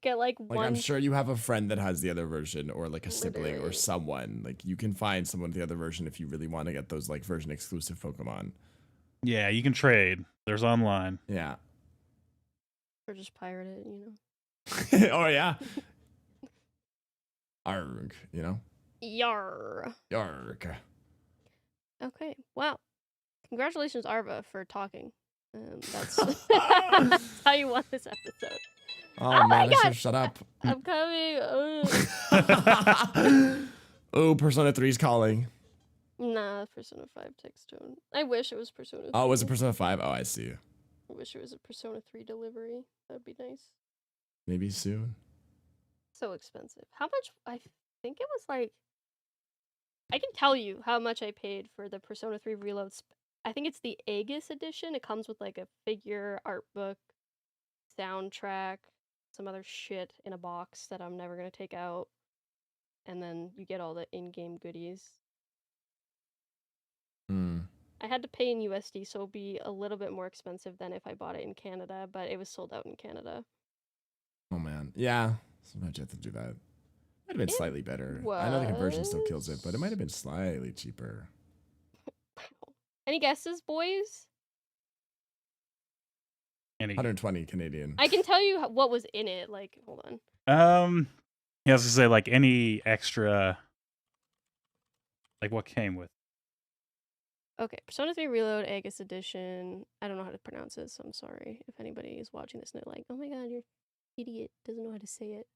S2: Get like one.
S4: I'm sure you have a friend that has the other version, or like a sibling or someone. Like, you can find someone with the other version if you really want to get those like version exclusive Pokemon.
S3: Yeah, you can trade. There's online.
S4: Yeah.
S2: Or just pirate it, you know.
S4: Oh yeah. Arg, you know.
S2: Yarr.
S4: Yarg.
S2: Okay. Wow. Congratulations, Arva, for talking. That's how you won this episode.
S4: Oh man, I should shut up.
S2: I'm coming.
S4: Oh, Persona 3's calling.
S2: Nah, Persona 5 text tone. I wish it was Persona 3.
S4: Oh, was it Persona 5? Oh, I see.
S2: I wish it was a Persona 3 delivery. That'd be nice.
S4: Maybe soon.
S2: So expensive. How much? I think it was like... I can tell you how much I paid for the Persona 3 Reload. I think it's the Aegis edition. It comes with like a figure, art book, soundtrack, some other shit in a box that I'm never going to take out. And then you get all the in-game goodies. I had to pay in USD, so it'll be a little bit more expensive than if I bought it in Canada, but it was sold out in Canada.
S4: Oh man. Yeah. Sometimes you have to do that. Might have been slightly better. I know the conversion still kills it, but it might have been slightly cheaper.
S2: Any guesses, boys?
S4: 120 Canadian.
S2: I can tell you what was in it. Like, hold on.
S3: Yeah, I was gonna say, like, any extra, like, what came with.
S2: Okay, Persona 3 Reload Aegis Edition. I don't know how to pronounce it, so I'm sorry if anybody is watching this and they're like, oh my god, you're idiot, doesn't know how to say it.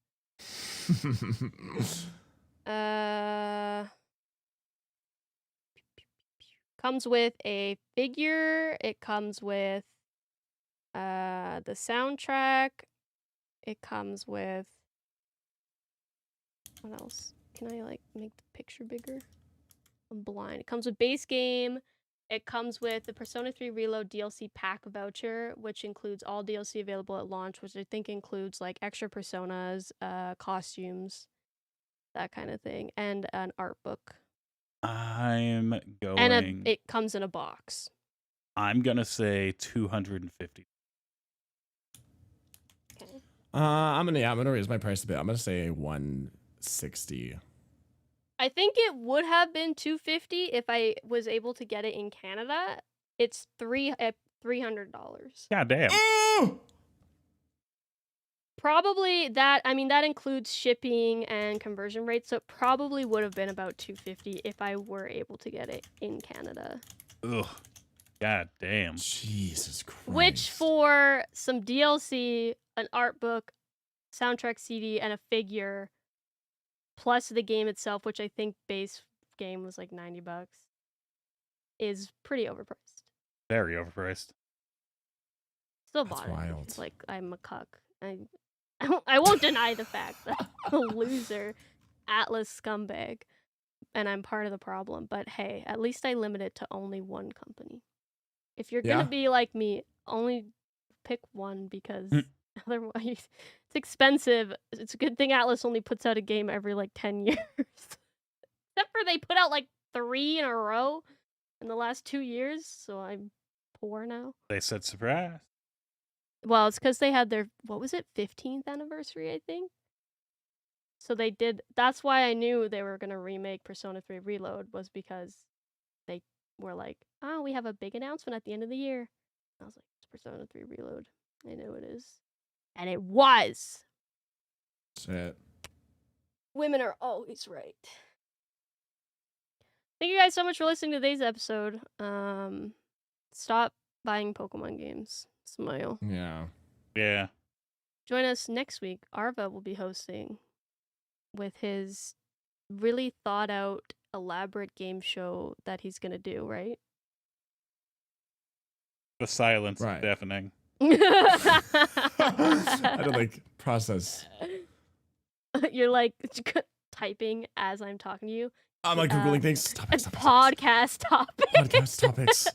S2: Comes with a figure. It comes with the soundtrack. It comes with what else? Can I like make the picture bigger? I'm blind. It comes with base game. It comes with the Persona 3 Reload DLC pack voucher, which includes all DLC available at launch, which I think includes like extra personas, costumes, that kind of thing, and an art book.
S3: I'm going.
S2: And it comes in a box.
S3: I'm gonna say 250.
S2: Okay.
S4: I'm gonna raise my price a bit. I'm gonna say 160.
S2: I think it would have been 250 if I was able to get it in Canada. It's $300.
S3: God damn.
S2: Probably that. I mean, that includes shipping and conversion rates, so it probably would have been about 250 if I were able to get it in Canada.
S3: Ugh. God damn.
S4: Jesus Christ.
S2: Which for some DLC, an art book, soundtrack CD, and a figure, plus the game itself, which I think base game was like $90, is pretty overpriced.
S3: Very overpriced.
S2: Still
S4: That's
S2: bought it.
S4: wild.
S2: It's like I'm a cuck. I won't deny the fact that I'm a loser, Atlas scumbag, and I'm part of the problem. But hey, at least I limit it to only one company. If you're gonna be like me, only pick one because otherwise it's expensive. It's a good thing Atlas only puts out a game every like 10 years. Except for they put out like 3 in a row in the last 2 years, so I'm poor now.
S3: They said surprise.
S2: Well, it's because they had their, what was it, 15th anniversary, I think? So they did, that's why I knew they were going to remake Persona 3 Reload, was because they were like, oh, we have a big announcement at the end of the year. I was like, it's Persona 3 Reload. I know it is. And it was!
S4: Shit.
S2: Women are always right. Thank you guys so much for listening to today's episode. Stop buying Pokemon games. Smile.
S4: Yeah.
S3: Yeah.
S2: Join us next week. Arva will be hosting with his really thought out, elaborate game show that he's gonna do, right?
S3: The silence
S4: Right.
S3: is deafening.
S4: I don't like process.
S2: You're like typing as I'm talking to you.
S4: I'm like Googling things.
S2: It's
S4: Topics.
S2: podcast topic.
S4: Podcast topics.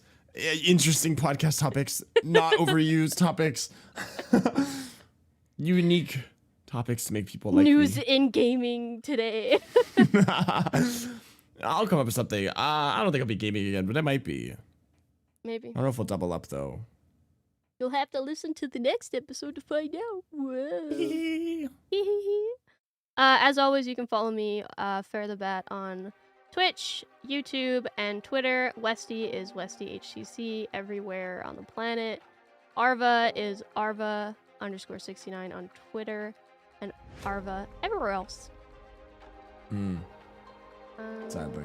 S4: Interesting podcast topics. Not overused topics. Unique topics to make people like
S2: News
S4: me.
S2: in gaming today.
S4: I'll come up with something. I don't think I'll be gaming again, but I might be.
S2: Maybe.
S4: I don't know if we'll double up though.
S2: You'll have to listen to the next episode to find out. Whoa. As always, you can follow me, Fair the Bat, on Twitch, YouTube, and Twitter. Westy is WestyHCC everywhere on the planet. Arva is Arva_69 on Twitter, and Arva everywhere else.
S4: Sadly.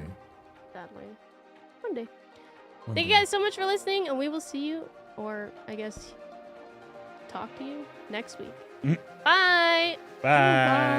S2: One day.
S4: One
S2: Thank
S4: day.
S2: you guys so much for listening, and we will see you, or I guess talk to you next week.
S3: Mhm.
S2: Bye!
S3: Bye.